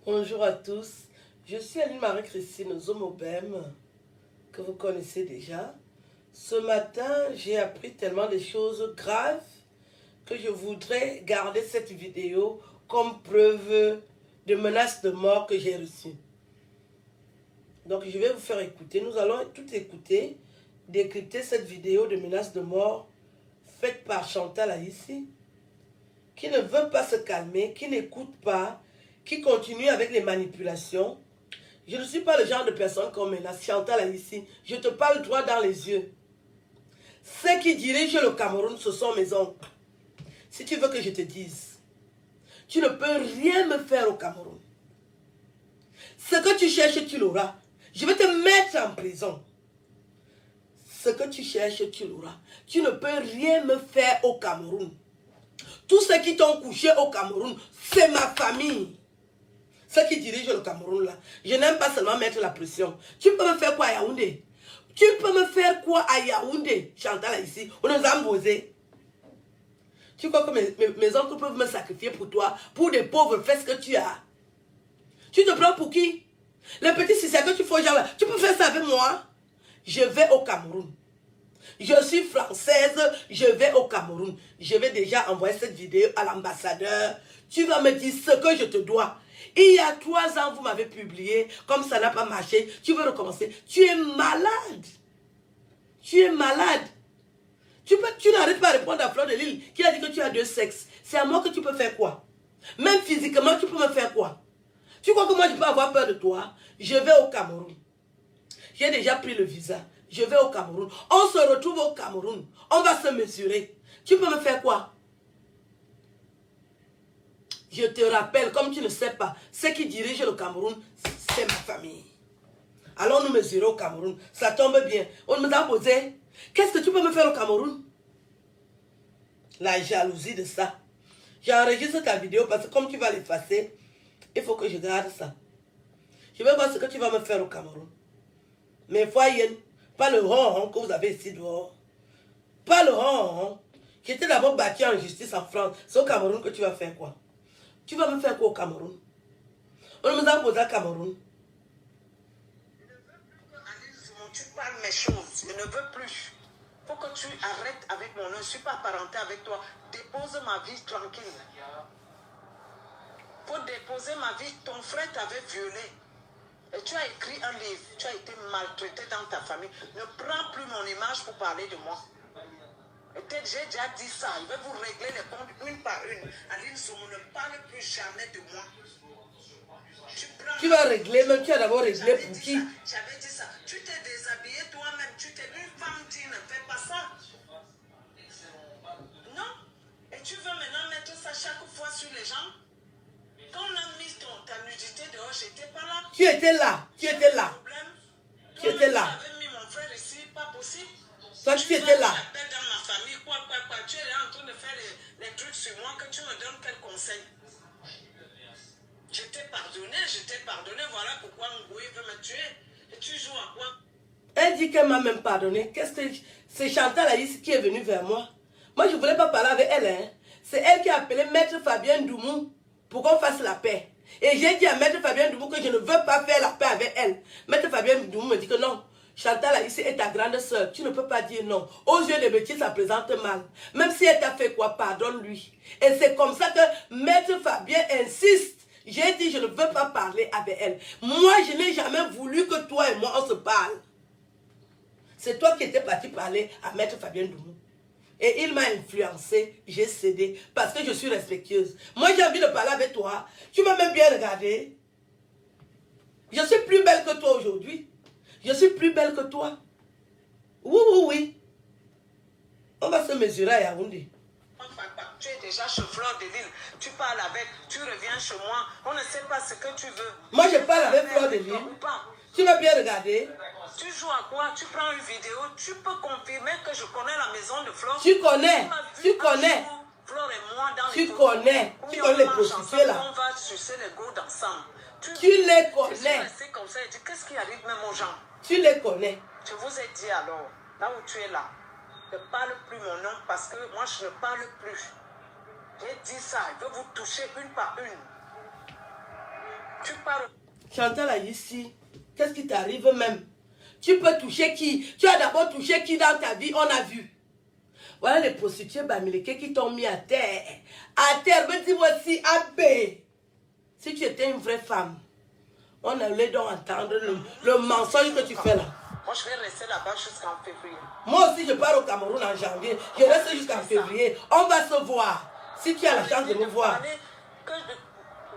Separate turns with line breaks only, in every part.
Bonjour à tous, je suis Aline Marie-Christine Zomobem, que vous connaissez déjà. Ce matin, j'ai appris tellement de choses graves que je voudrais garder cette vidéo comme preuve de menaces de mort que j'ai reçues. Donc je vais vous faire écouter, nous allons tout écouter, décrypter cette vidéo de menaces de mort faite par Chantal Aïssi, qui ne veut pas se calmer, qui n'écoute pas, qui continue avec les manipulations. Je ne suis pas le genre de personne comme la Chantal Aïssi. Je te parle droit dans les yeux. Ceux qui dirigent le Cameroun, ce sont mes oncles. Si tu veux que je te dise, tu ne peux rien me faire au Cameroun. Ce que tu cherches, tu l'auras. Je vais te mettre en prison. Ce que tu cherches, tu l'auras. Tu ne peux rien me faire au Cameroun. Tous ceux qui t'ont couché au Cameroun, c'est ma famille. Ceux qui dirigent le Cameroun là. Je n'aime pas seulement mettre la pression. Tu peux me faire quoi à Yaoundé? Tu peux me faire quoi à Yaoundé? Chantal ici, on nous a imposé. Tu crois que mes oncles peuvent me sacrifier pour toi, pour des pauvres fesses que tu as? Tu te prends pour qui? Les petits c'est que tu fais genre là, tu peux faire ça avec moi? Je vais au Cameroun. Je suis française, je vais au Cameroun. Je vais déjà envoyer cette vidéo à l'ambassadeur. Tu vas me dire ce que je te dois. Il y a 3 ans, vous m'avez publié, comme ça n'a pas marché, tu veux recommencer. Tu es malade. Tu es malade. Tu n'arrives pas à répondre à Fleur de Lille qui a dit que tu as 2 sexes. C'est à moi que tu peux faire quoi? Même physiquement, tu peux me faire quoi? Tu crois que moi, je peux avoir peur de toi? Je vais au Cameroun. J'ai déjà pris le visa. Je vais au Cameroun. On se retrouve au Cameroun. On va se mesurer. Tu peux me faire quoi? Je te rappelle, comme tu ne sais pas, ceux qui dirigent le Cameroun, c'est ma famille. Allons nous mesurer au Cameroun. Ça tombe bien. On nous a posé. Qu'est-ce que tu peux me faire au Cameroun? La jalousie de ça. J'enregistre ta vidéo parce que comme tu vas l'effacer, il faut que je garde ça. Je vais voir ce que tu vas me faire au Cameroun. Mais voyez, pas le rond que vous avez ici dehors. Pas le rond. J'étais d'abord battu en justice en France. C'est au Cameroun que tu vas faire quoi? Tu vas me faire quoi au Cameroun? On nous a posé à Cameroun.
Tu parles mes choses. Je ne veux plus. Faut que tu arrêtes avec mon nom. Je ne suis pas parenté avec toi. Dépose ma vie tranquille. Faut déposer ma vie. Ton frère t'avait violé. Et tu as écrit un livre. Tu as été maltraité dans ta famille. Ne prends plus mon image pour parler de moi. Peut-être j'ai déjà dit ça. Je vais vous régler les comptes une par une. Aline Soumou, ne parle plus jamais de moi.
Tu vas régler, même tu as d'abord réglé pour qui?
J'avais dit ça. Tu t'es déshabillé toi-même. Tu t'es une femme qui ne fait pas ça. Non. Et tu veux maintenant mettre ça chaque fois sur les gens? Quand on a mis ta nudité dehors, j'étais pas là.
Tu étais là. Tu étais là. Tu étais là.
Tu avais mis mon frère ici, pas possible.
Toi, tu étais là.
Tu appelles dans ma famille, quoi. Tu es là en train de faire les trucs sur moi, que tu me donnes quel conseil? Je t'ai pardonné, voilà pourquoi Ngoué veut me tuer. Et tu joues à quoi?
Elle dit qu'elle m'a même pardonné. Qu'est-ce que c'est Chantal Aïssi qui est venue vers moi? Moi, je ne voulais pas parler avec elle. Hein. C'est elle qui a appelé Maître Fabien Doumou pour qu'on fasse la paix. Et j'ai dit à Maître Fabien Doumou que je ne veux pas faire la paix avec elle. Maître Fabien Doumou me dit que non. Chantal Aïssi est ta grande soeur. Tu ne peux pas dire non. Aux yeux des petits, ça présente mal. Même si elle t'a fait quoi, pardonne-lui. Et c'est comme ça que Maître Fabien insiste. J'ai dit, je ne veux pas parler avec elle. Moi, je n'ai jamais voulu que toi et moi, on se parle. C'est toi qui étais parti parler à Maître Fabien Doumou. Et il m'a influencé, j'ai cédé, parce que je suis respectueuse. Moi, j'ai envie de parler avec toi. Tu m'as même bien regardé. Je suis plus belle que toi aujourd'hui. Je suis plus belle que toi. Oui, oui, oui. On va se mesurer à Yaoundé.
Tu es déjà chez Fleur de Lille. Tu parles avec, tu reviens chez moi. On ne sait pas ce que tu veux.
Moi, je parle avec Fleur de Lille. Tu m'as bien regardé.
Tu joues à quoi? Tu prends une vidéo. Tu peux confirmer que je connais la maison de Fleur.
Tu connais. Tu connais.
Fleur et moi dans
tu connais. Tu connais les prostituées là.
On va sucer les gouttes ensemble.
Tu les connais.
Comme ça, qu'est-ce qui arrive même aux gens?
Tu les connais.
Je vous ai dit alors, là où tu es là, ne parle plus mon nom parce que moi je ne parle plus. J'ai dit ça, je veux vous toucher une par une. Tu
Chantal ici, qu'est-ce qui t'arrive même? Tu peux toucher qui? Tu as d'abord touché qui dans ta vie? On a vu. Voilà les prostituées bamileke qui t'ont mis à terre. À terre, me dis voici AB. Si tu étais une vraie femme, on allait donc entendre le mensonge que tu fais là.
Moi, je vais rester là-bas jusqu'en février.
Moi aussi, je pars au Cameroun en janvier. Je reste jusqu'en février. On va se voir. Si tu as la chance de nous voir.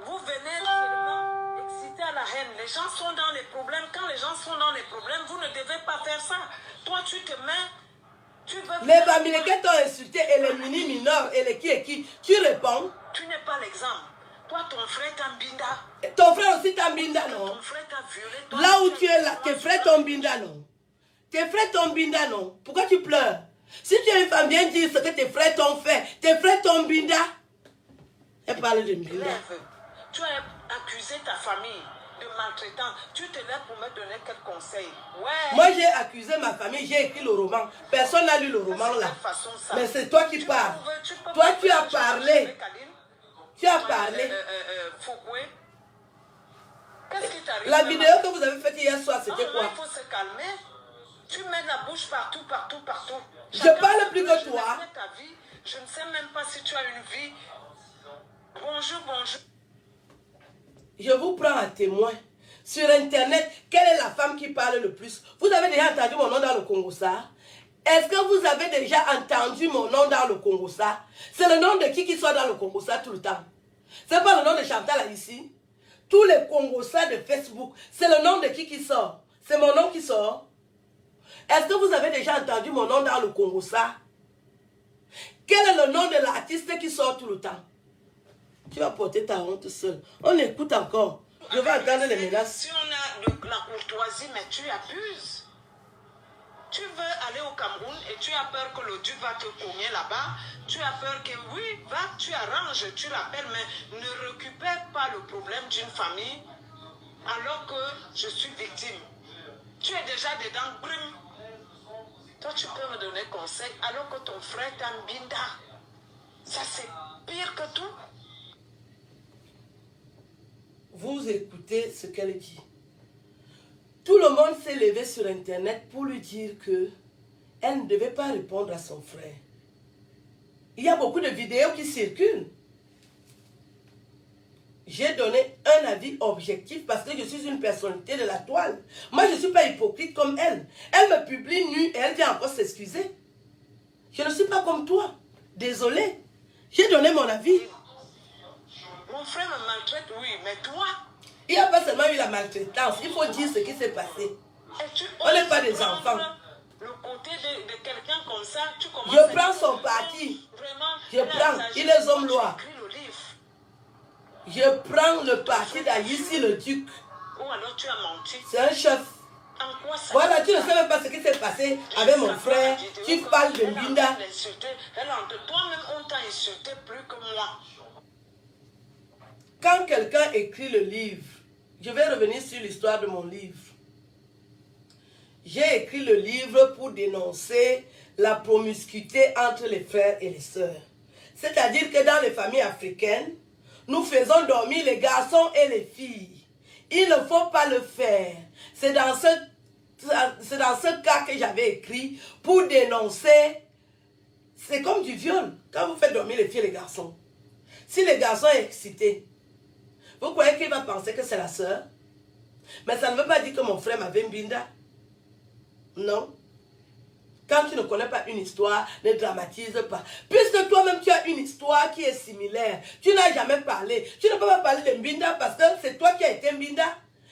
Vous venez seulement exciter à la haine. Les gens sont dans les problèmes. Quand les gens sont dans les problèmes, vous ne devez pas faire ça. Toi, tu te mets... Tu veux
les Bamileke t'ont insulté et les mini-mineurs et les qui. Tu réponds.
Tu n'es pas l'exemple. Toi, ton frère t'embinda.
Ton frère aussi t'embinda, non?
Ton frère t'a violé. Toi,
là où tu es là, tes frères t'embinda, non? Tes frères t'embinda, non? Pourquoi tu pleures? Si tu es une femme, viens dire ce que tes frères t'ont fait. Tes frères t'embinda. Elle parle de mbinda.
Tu as accusé ta famille de maltraitance. Tu te lèves pour me donner quel conseil? Ouais.
Moi, j'ai accusé ma famille, j'ai écrit le roman. Personne n'a lu le roman là. Mais c'est toi qui parles. Toi, tu as parlé. Tu as parlé.
Qu'est-ce qui t'arrive?
La vidéo que vous avez faite hier soir, c'était quoi?
Il faut se calmer. Tu mets la bouche partout.
Je parle plus que toi.
Je ne sais même pas si tu as une vie. Bonjour.
Je vous prends à témoin. Sur Internet, quelle est la femme qui parle le plus? Vous avez déjà entendu mon nom dans le Congo, ça? Est-ce que vous avez déjà entendu mon nom dans le Congo, ça? C'est le nom de qui soit dans le Congo, ça, tout le temps? C'est pas le nom de Chantal ici? Tous les Congosais de Facebook, c'est le nom de qui sort? C'est mon nom qui sort? Est-ce que vous avez déjà entendu mon nom dans le Congo, ça? Quel est le nom de l'artiste qui sort tout le temps? Tu vas porter ta honte seule. On écoute encore. Je vais entendre les menaces.
Si on a de la courtoisie, mais tu abuses. Tu veux aller au Cameroun et tu as peur que le Dieu va te cogner là-bas. Tu as peur que oui, va, tu arranges, tu rappelles, mais ne récupère pas le problème d'une famille alors que je suis victime. Tu es déjà dedans, brume. Toi, tu peux me donner conseil alors que ton frère t'embinda. Ça, c'est pire que tout.
Vous écoutez ce qu'elle dit. Tout le monde s'est levé sur Internet pour lui dire que elle ne devait pas répondre à son frère. Il y a beaucoup de vidéos qui circulent. J'ai donné un avis objectif parce que je suis une personnalité de la toile. Moi, je ne suis pas hypocrite comme elle. Elle me publie nue et elle vient encore s'excuser. Je ne suis pas comme toi. Désolée. J'ai donné mon avis.
Mon frère me maltraite, oui, mais toi...
Il n'y a pas seulement eu la maltraitance. Il faut dire ce qui s'est passé. On n'est pas des enfants.
Le côté de quelqu'un comme ça, tu commences
je prends son parti. Je prends. Il est homme loi. Je prends le parti d'Aïssi le Duc.
Ou alors tu as menti.
C'est un chef. Voilà, tu ne sais même pas ce qui s'est passé avec mon frère. Tu parles de Binda.
Toi-même, on t'a insulté plus que moi.
Quand quelqu'un écrit le livre, je vais revenir sur l'histoire de mon livre. J'ai écrit le livre pour dénoncer la promiscuité entre les frères et les sœurs. C'est-à-dire que dans les familles africaines, nous faisons dormir les garçons et les filles. Il ne faut pas le faire. C'est dans ce cas que j'avais écrit pour dénoncer. C'est comme du viol. Quand vous faites dormir les filles et les garçons. Si le garçon est excité, vous croyez qu'il va penser que c'est la sœur? Mais ça ne veut pas dire que mon frère m'avait mbinda. Non. Quand tu ne connais pas une histoire, ne dramatise pas. Puisque toi-même tu as une histoire qui est similaire, tu n'as jamais parlé. Tu ne peux pas parler de mbinda parce que c'est toi qui as été mbinda.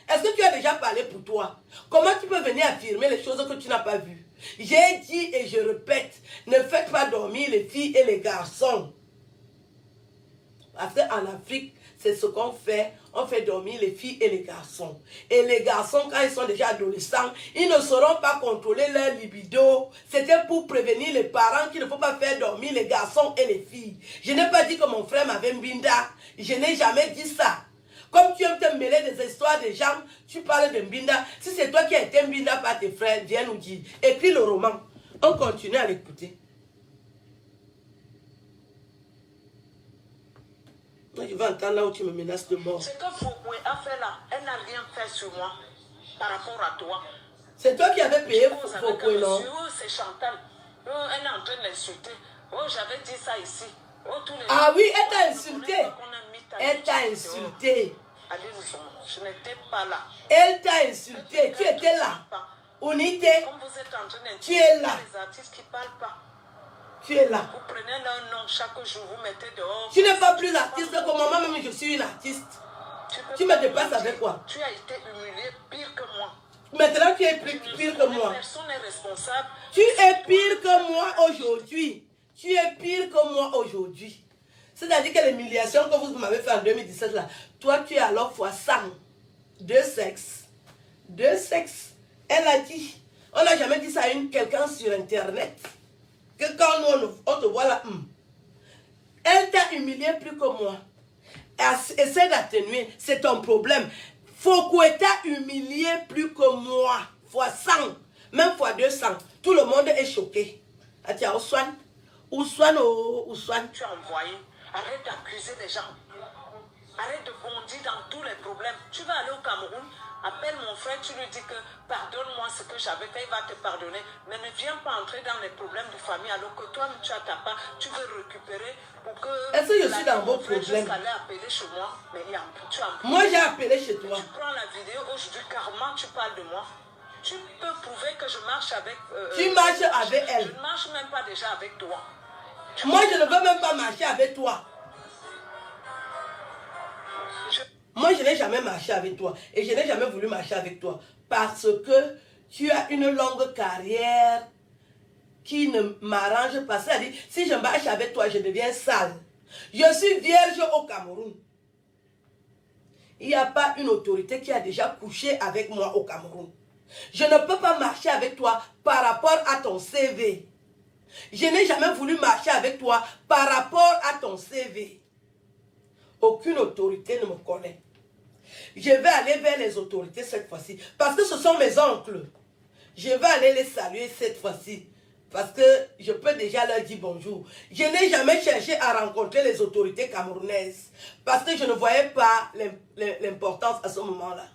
Est-ce que tu as déjà parlé pour toi? Comment tu peux venir affirmer les choses que tu n'as pas vues? J'ai dit et je répète, ne faites pas dormir les filles et les garçons. Parce qu'en Afrique, c'est ce qu'on fait. On fait dormir les filles et les garçons. Et les garçons, quand ils sont déjà adolescents, ils ne sauront pas contrôler leur libido. C'était pour prévenir les parents qu'il ne faut pas faire dormir les garçons et les filles. Je n'ai pas dit que mon frère m'avait mbinda. Je n'ai jamais dit ça. Comme tu aimes te mêler des histoires des gens, tu parles de mbinda. Si c'est toi qui as été mbinda par tes frères, viens nous dire. Écris le roman. On continue à l'écouter. Moi, je vais entendre là où tu me menaces de mort.
Ce que Fokwe a fait là, elle n'a rien fait sur moi par rapport à toi.
C'est toi qui avais payé Fokwe, non?
C'est Chantal. Elle est en train d'insulter. Oh, j'avais dit ça ici. Oh,
ah oui, elle t'a insulté. Elle t'a insulté.
Je n'étais pas là.
Elle t'a insulté. Tu étais là. Unité.
Comme vous êtes en train d'insulter
tu es là.
Les artistes qui ne parlent pas.
Tu es là.
Vous prenez leur nom chaque jour, vous mettez dehors.
Tu n'es pas plus artiste que moi, même je suis une artiste. Tu me dépasses avec quoi?
Tu as été humilié pire que moi.
Maintenant, tu es pire que moi.
Personne n'est responsable.
Tu es pire que moi aujourd'hui. Tu es pire que moi aujourd'hui. C'est-à-dire que l'humiliation que vous m'avez fait en 2017 là, toi tu es alors fois 100. Deux sexes. Deux sexes. Elle a dit, on n'a jamais dit ça à quelqu'un sur internet. Que quand nous, on te voit là, elle t'a humilié plus que moi. Essaie d'atténuer, c'est ton problème. Fokwe t'a humilié plus que moi. Fois 100, même fois 200. Tout le monde est choqué. Atia, Ouswan. Ouswan.
Tu as envoyé. Arrête d'accuser les gens. Arrête de bondir dans tous les problèmes. Tu vas aller au Cameroun, appelle mon frère, tu lui dis que pardonne-moi ce que j'avais fait, il va te pardonner. Mais ne viens pas entrer dans les problèmes de famille alors que toi, tu as ta part, tu veux récupérer pour que...
Est-ce que je suis dans vos problèmes?
Appeler chez moi, mais tu as...
Moi, j'ai appelé chez toi.
Tu prends la vidéo aujourd'hui, carrément, tu parles de moi. Tu peux prouver que je marche avec...
tu marches avec elle.
Je ne marche même pas déjà avec toi.
Moi, je ne veux même pas marcher avec toi. Moi, je n'ai jamais marché avec toi. Et je n'ai jamais voulu marcher avec toi. Parce que tu as une longue carrière qui ne m'arrange pas. C'est-à-dire, si je marche avec toi, je deviens sale. Je suis vierge au Cameroun. Il n'y a pas une autorité qui a déjà couché avec moi au Cameroun. Je ne peux pas marcher avec toi par rapport à ton CV. Je n'ai jamais voulu marcher avec toi par rapport à ton CV. Aucune autorité ne me connaît. Je vais aller vers les autorités cette fois-ci. Parce que ce sont mes oncles. Je vais aller les saluer cette fois-ci. Parce que je peux déjà leur dire bonjour. Je n'ai jamais cherché à rencontrer les autorités camerounaises. Parce que je ne voyais pas l'importance à ce moment-là.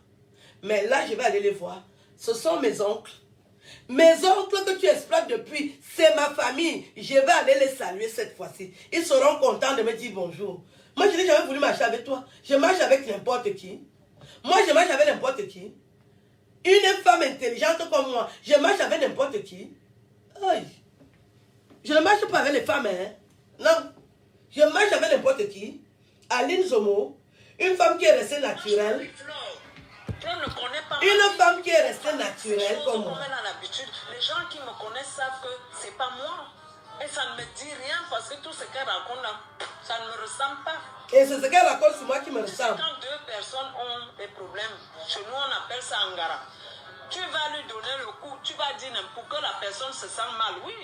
Mais là, je vais aller les voir. Ce sont mes oncles. Mes oncles que tu exploites depuis, c'est ma famille. Je vais aller les saluer cette fois-ci. Ils seront contents de me dire bonjour. Moi, je n'ai jamais voulu marcher avec toi. Je marche avec n'importe qui. Moi, je marche avec n'importe qui. Une femme intelligente comme moi, je marche avec n'importe qui. Aïe. Je ne marche pas avec les femmes, hein. Non. Je marche avec n'importe qui. Aline Zomo, une femme qui est restée naturelle. Une femme qui est restée naturelle comme moi.
Les gens qui me connaissent savent que c'est pas moi. Et ça ne me dit rien parce que tout ce qu'elle raconte là, ça ne me ressemble pas.
Et c'est ce qu'elle raconte sur moi qui me ressemble.
Quand deux personnes ont des problèmes, chez nous on appelle ça Angara. Tu vas lui donner le coup, tu vas dire pour que la personne se sente mal. Oui,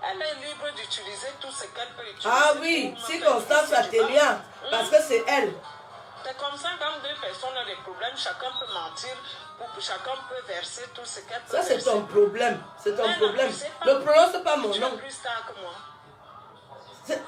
elle est libre d'utiliser tout ce qu'elle peut utiliser.
Ah oui, si Constance Athénian, parce que c'est elle.
C'est comme ça, quand deux personnes ont des problèmes, chacun peut mentir, chacun peut verser tout ce qu'elle peut verser.
Ça, c'est ton problème. C'est ton problème. Ne prononce pas mon nom.
Tu es plus star que moi.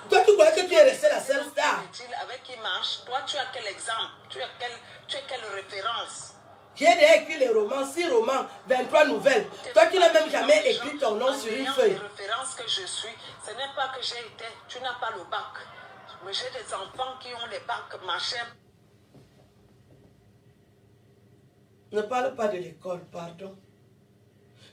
Toi, tu crois que tu es resté la seule star.
Avec qui marche, toi, tu as quel exemple? Tu as quelle référence?
J'ai déjà écrit les romans, 6 romans, 23 nouvelles. Toi, tu n'as même jamais écrit ton nom sur une feuille.
Les références que je suis, ce n'est pas que j'ai été, tu n'as pas le bac. Mais j'ai des enfants qui ont les bacs, machin.
Ne parle pas de l'école, pardon.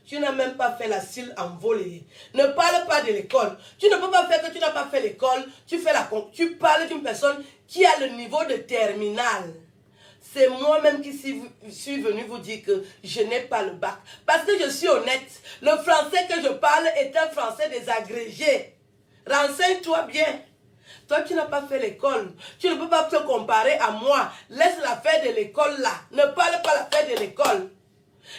Tu n'as même pas fait la cile envolée. Ne parle pas de l'école. Tu ne peux pas faire que tu n'as pas fait l'école. Tu parles d'une personne qui a le niveau de terminale. C'est moi-même qui suis venu vous dire que je n'ai pas le bac. Parce que je suis honnête. Le français que je parle est un français désagrégé. Renseigne-toi bien. Toi, tu n'as pas fait l'école. Tu ne peux pas te comparer à moi. Laisse l'affaire de l'école là. Ne parle pas l'affaire de l'école.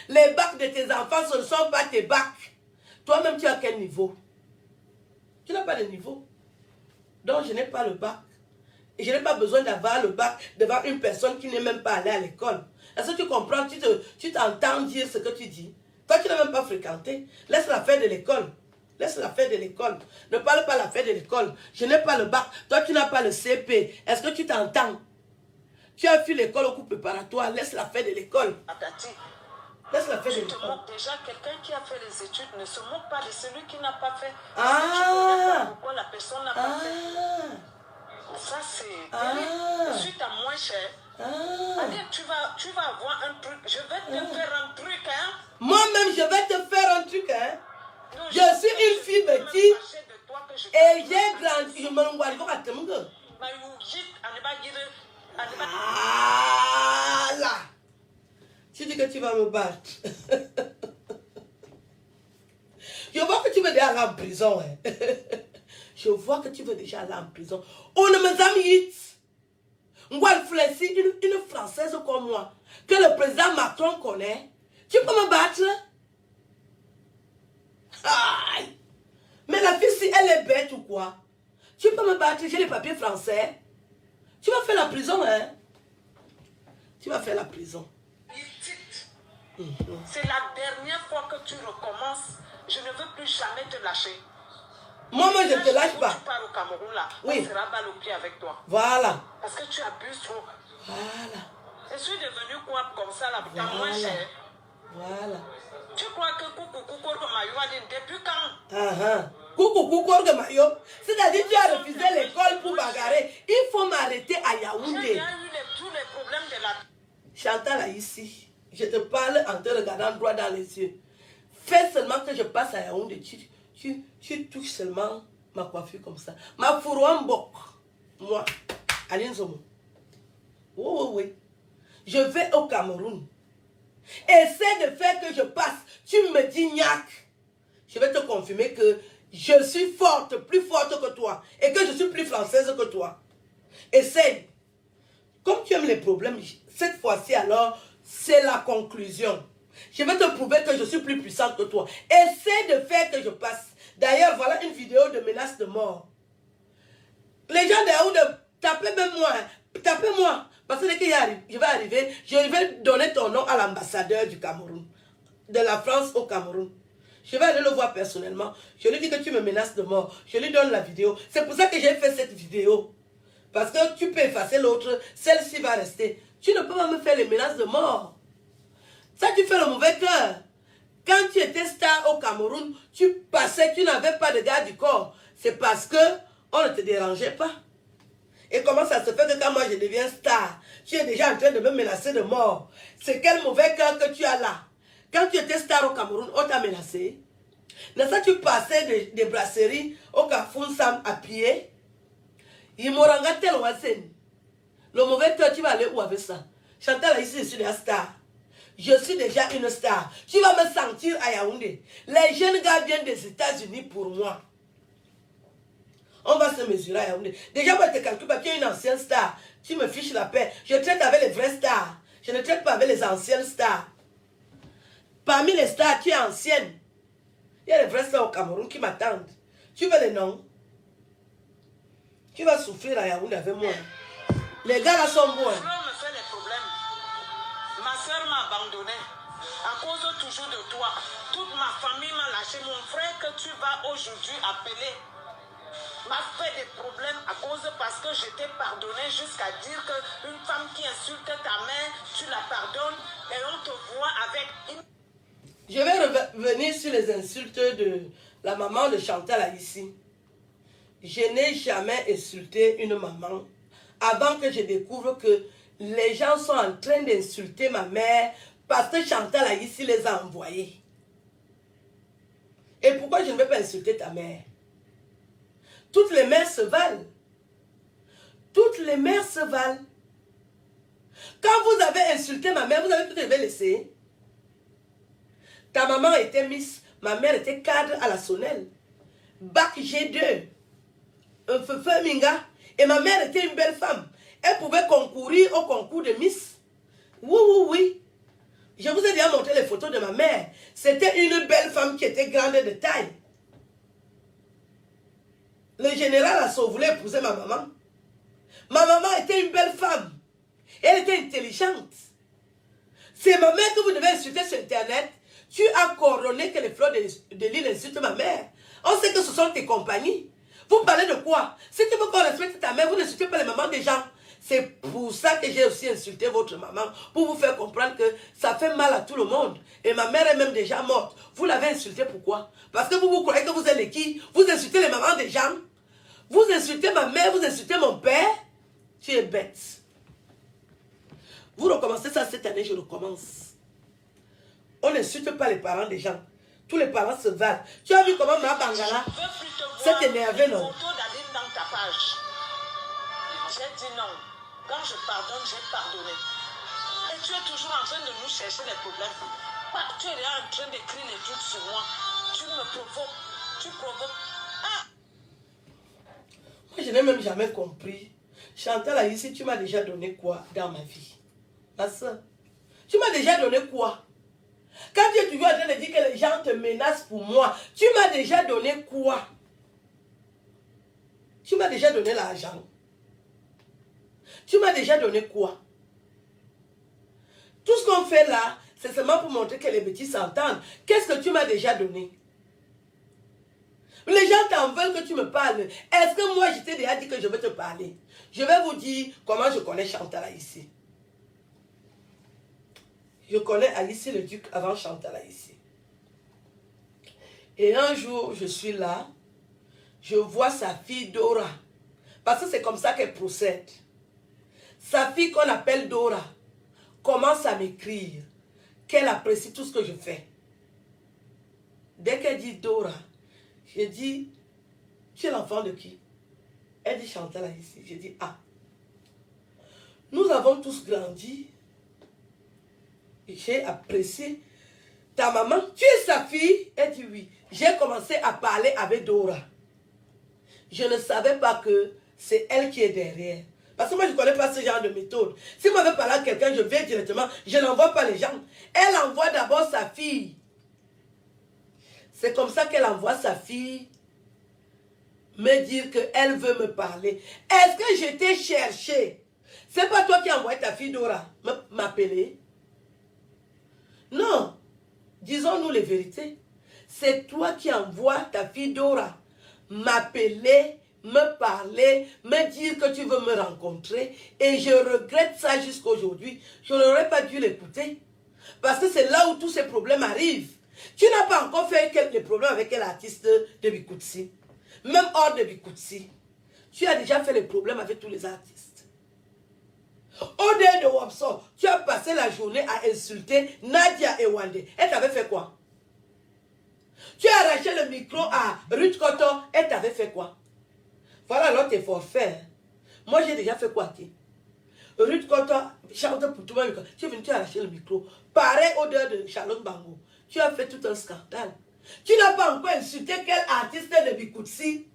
Les bacs de tes enfants, ce ne sont pas tes bacs. Toi-même, tu as quel niveau? Tu n'as pas de niveau. Donc, je n'ai pas le bac. Et je n'ai pas besoin d'avoir le bac devant une personne qui n'est même pas allée à l'école. Est-ce que tu comprends? Tu t'entends dire ce que tu dis. Toi, tu n'as même pas fréquenté. Laisse l'affaire de l'école. Laisse la fête de l'école. Ne parle pas la fête de l'école. Je n'ai pas le bac. Toi, tu n'as pas le CP. Est-ce que tu t'entends? Tu as fait l'école au cours préparatoire. Laisse la fête de l'école. Laisse la fête de l'école.
Tu te moques déjà. Quelqu'un qui a fait les études ne se moque pas de celui qui n'a pas fait.
Ah!
Tu connais pas pourquoi la personne n'a pas fait. Ça, c'est terrible. Suite à moins cher. Allez, tu vas avoir un truc. Je vais te faire un truc, hein.
Moi-même, je vais te faire un truc, hein. Non, je suis une fille petite et j'ai grandi. Je me l'envoie à Temungo. Ah là. Tu dis que tu vas me battre. Je vois que tu veux déjà aller en prison, hein. Je vois que tu veux déjà aller en prison. On ne me zamite. Une Française comme moi, que le président Macron connaît, tu peux me battre? Aïe. Mais la fille, si elle est bête ou quoi, tu peux me battre, j'ai les papiers français. Tu vas faire la prison, hein? Tu vas faire la prison.
C'est la dernière fois que tu recommences. Je ne veux plus jamais te lâcher.
Moi, je ne te lâche pas.
Tu pars au Cameroun, là,
oui.
On sera balle au pied avec toi.
Voilà.
Parce que tu abuses trop.
Voilà.
Je suis devenue quoi comme ça, là,
voilà.
moins cher.
Voilà.
Tu crois que Coucou Mayo depuis quand?
Coucou Mayo. C'est-à-dire que tu as refusé l'école pour bagarrer. Il faut m'arrêter à Yaoundé.
J'ai bien eu tous les problèmes de la...
Chantal là ici. Je te parle en te regardant droit dans les yeux. Fais seulement que je passe à Yaoundé. Tu touches seulement ma coiffure comme ça. Ma fourouambok. Moi. Aline Zomo. Oui. Je vais au Cameroun. Essaie de faire que je passe. Tu me dis gnac. Je vais te confirmer que je suis forte, plus forte que toi. Et que je suis plus française que toi. Essaye. Comme tu aimes les problèmes, cette fois-ci alors, c'est la conclusion. Je vais te prouver que je suis plus puissante que toi. Essaie de faire que je passe. D'ailleurs, voilà une vidéo de menace de mort. Les gens de tapez même moi. Tapez-moi. Parce que dès que je vais arriver, je vais donner ton nom à l'ambassadeur du Cameroun. De la France au Cameroun. Je vais aller le voir personnellement. Je lui dis que tu me menaces de mort. Je lui donne la vidéo. C'est pour ça que j'ai fait cette vidéo. Parce que tu peux effacer l'autre. Celle-ci va rester. Tu ne peux pas me faire les menaces de mort. Ça, tu fais le mauvais cœur. Quand tu étais star au Cameroun, tu passais, tu n'avais pas de garde du corps. C'est parce que on ne te dérangeait pas. Et comment ça se fait que quand moi je deviens star, tu es déjà en train de me menacer de mort? C'est quel mauvais cœur que tu as là? Quand tu étais star au Cameroun, on t'a menacé. N'est-ce pas, tu passais des brasseries au Carrefour Sam à pied? Il m'aura tel oisen. Le mauvais cœur, tu vas aller où avec ça? Chantal, ici, je suis la star. Je suis déjà une star. Tu vas me sentir à Yaoundé. Les jeunes gars viennent des États-Unis pour moi. On va se mesurer à Yaoundé. Déjà, moi, je te calcule pas, tu es une ancienne star. Tu me fiches la paix. Je traite avec les vraies stars. Je ne traite pas avec les anciennes stars. Parmi les stars, tu es ancienne. Il y a les vraies stars au Cameroun qui m'attendent. Tu veux les noms? Tu vas souffrir à Yaoundé avec moi. Les gars là sont bons.
Ma soeur m'a abandonné à cause toujours de toi. Toute ma famille m'a lâché. Mon frère que tu vas aujourd'hui appeler m'a fait des problèmes à cause parce que je t'ai pardonné jusqu'à dire qu'une femme qui insulte ta mère, tu la pardonnes et on te voit avec une...
Je vais revenir sur les insultes de la maman de Chantal ici. Je n'ai jamais insulté une maman avant que je découvre que les gens sont en train d'insulter ma mère parce que Chantal ici les a envoyés. Et pourquoi je ne vais pas insulter ta mère? Toutes les mères se valent. Toutes les mères se valent. Quand vous avez insulté ma mère, vous avez tout laissé. Ta maman était Miss, ma mère était cadre à la Sonnelle. Bac G2. Un feu minga. Et ma mère était une belle femme. Elle pouvait concourir au concours de Miss. Oui. Je vous ai déjà montré les photos de ma mère. C'était une belle femme qui était grande de taille. Le général Asso voulait épouser ma maman. Ma maman était une belle femme. Elle était intelligente. C'est ma mère que vous devez insulter sur Internet. Tu as couronné que les fleurs de l'île insultent ma mère. On sait que ce sont tes compagnies. Vous parlez de quoi? Si tu veux qu'on respecte ta mère, vous n'insultez pas les mamans des gens. C'est pour ça que j'ai aussi insulté votre maman, pour vous faire comprendre que ça fait mal à tout le monde. Et ma mère est même déjà morte. Vous l'avez insultée pourquoi? Parce que vous croyez que vous êtes les qui? Vous insultez les mamans des gens. Vous insultez ma mère, vous insultez mon père. Tu es bête. Vous recommencez ça cette année, je recommence. On n'insulte pas les parents des gens. Tous les parents se valent. Tu as vu comment ma Bangala s'est énervée, non?
J'ai dit non. Quand je pardonne, j'ai pardonné. Et tu es toujours en train de nous chercher les problèmes. Tu es là en train d'écrire les trucs sur moi. Tu me provoques. Tu provoques. Ah!
Moi, je n'ai même jamais compris. Chantal, là, ici, tu m'as déjà donné quoi dans ma vie? Ma soeur, tu m'as déjà donné quoi? Quand tu es toujours en train de dire que les gens te menacent pour moi, tu m'as déjà donné quoi? Tu m'as déjà donné l'argent. Tu m'as déjà donné quoi? Tout ce qu'on fait là, c'est seulement pour montrer que les petits s'entendent. Qu'est-ce que tu m'as déjà donné? Les gens t'en veulent que tu me parles. Est-ce que moi, je t'ai déjà dit que je veux te parler? Je vais vous dire comment je connais Chantal ici. Je connais Alice le Duc avant Chantal ici. Et un jour, je suis là. Je vois sa fille Dora. Parce que c'est comme ça qu'elle procède. Sa fille qu'on appelle Dora commence à m'écrire qu'elle apprécie tout ce que je fais. Dès qu'elle dit Dora, je dis, tu es l'enfant de qui? Elle dit Chantal ici. Je dis, ah. Nous avons tous grandi. J'ai apprécié ta maman. Tu es sa fille? Elle dit oui. J'ai commencé à parler avec Dora. Je ne savais pas que c'est elle qui est derrière. Parce que moi, je ne connais pas ce genre de méthode. Si moi, je veux parler à quelqu'un, je viens directement. Je n'envoie pas les gens. Elle envoie d'abord sa fille. C'est comme ça qu'elle envoie sa fille me dire qu'elle veut me parler. Est-ce que je t'ai cherché? C'est pas toi qui as envoyé ta fille Dora m'appeler? Non. Disons-nous les vérités. C'est toi qui envoies ta fille Dora m'appeler, me parler, me dire que tu veux me rencontrer. Et je regrette ça jusqu'à aujourd'hui. Je n'aurais pas dû l'écouter. Parce que c'est là où tous ces problèmes arrivent. Tu n'as pas encore fait les problèmes avec l'artiste de Bikoutsi. Même hors de Bikoutsi. Tu as déjà fait les problèmes avec tous les artistes. Au-delà de Wapso, tu as passé la journée à insulter Nadia et Wande. Elle t'avait fait quoi? Tu as arraché le micro à Ruth Koto. Elle t'avait fait quoi? Voilà alors tes forfaits. Moi j'ai déjà fait quoi? Ruth Koto, Charlotte pour tout le monde. Tu es venu, tu as arraché le micro. Pareil au-delà de Charlotte Bango. Tu as fait tout un scandale. Tu n'as pas encore insulté quel artiste de Bikoutsi.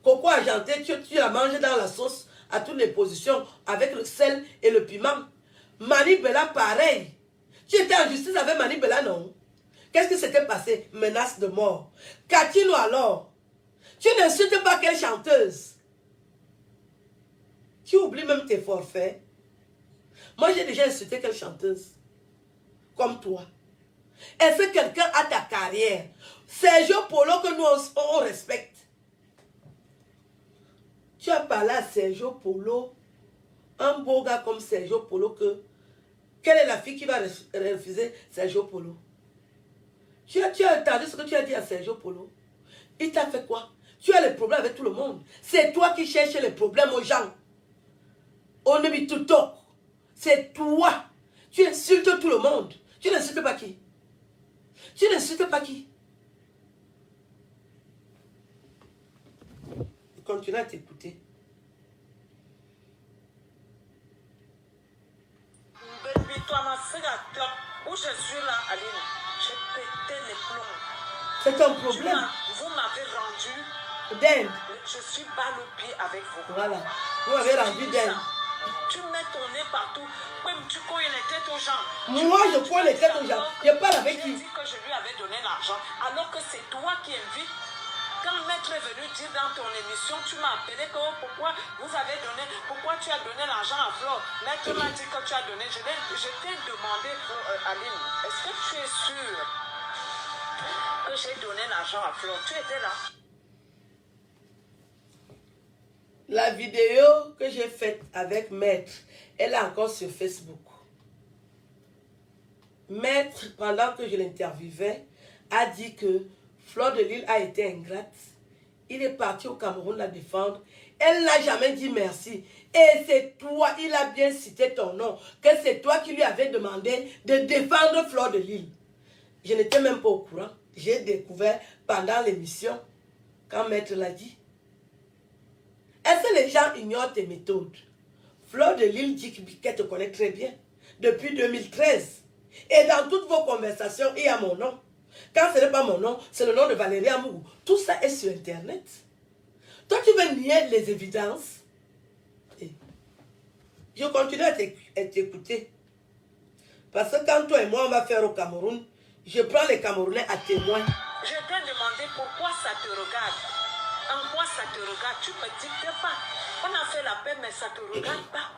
Coco Argenté, tu l'as mangé dans la sauce à toutes les positions avec le sel et le piment. Mani Bella, pareil. Tu étais en justice avec Mani Bella, non? Qu'est-ce qui s'était passé? Menace de mort. Katino alors? Tu n'insultes pas quelle chanteuse? Tu oublies même tes forfaits. Moi, j'ai déjà insulté quelle chanteuse? Comme toi. Est-ce que quelqu'un a ta carrière? Sergio Polo que nous on respecte. Tu as parlé à Sergio Polo, un beau gars comme Sergio Polo, quelle est la fille qui va refuser Sergio Polo? Tu as entendu ce que tu as dit à Sergio Polo? Il t'a fait quoi? Tu as les problèmes avec tout le monde. C'est toi qui cherches les problèmes aux gens. On ne vit tout tôt. C'est toi. Tu insultes tout le monde. Tu n'insultes pas qui? Tu n'insultes pas qui? Continue à t'écouter.
Où je suis là, Aline, j'ai pété les plombs.
C'est un problème.
Vous m'avez rendu
d'Inde.
Je suis balle au pied avec vous.
Voilà. Vous m'avez rendu d'Inde.
Tu mets ton nez partout. Même tu coins les têtes aux gens.
Moi, je coins les têtes aux gens. Je parle avec qui?
J'ai dit que je lui avais donné l'argent. Alors que c'est toi qui invites. Quand Maître est venu dire dans ton émission, tu m'as appelé que pourquoi vous avez donné, pourquoi tu as donné l'argent à Flore. Maître m'a dit que tu as donné. Je t'ai demandé, Aline, est-ce que tu es sûre? que j'ai donné l'argent à Flore. Tu étais là.
La vidéo que j'ai faite avec Maître, elle est encore sur Facebook. Maître, pendant que je l'interviewais, a dit que Fleur de Lille a été ingrate. Il est parti au Cameroun la défendre. Elle n'a jamais dit merci. Et c'est toi, il a bien cité ton nom, que c'est toi qui lui avais demandé de défendre Fleur de Lille. Je n'étais même pas au courant. J'ai découvert pendant l'émission, quand Maître l'a dit. Est-ce que les gens ignorent tes méthodes? Fleur de Lille dit qu'elle te connaît très bien, depuis 2013. Et dans toutes vos conversations, il y a mon nom. Quand ce n'est pas mon nom, c'est le nom de Valérie Amourou. Tout ça est sur Internet. Toi, tu veux nier les évidences. Et je continue à t'écouter. Parce que quand toi et moi, on va faire au Cameroun, je prends les Camerounais à témoin.
Je t'ai demandé pourquoi ça te regarde. En quoi ça te regarde? Tu me dis que pas. On a fait la paix, mais ça te regarde pas.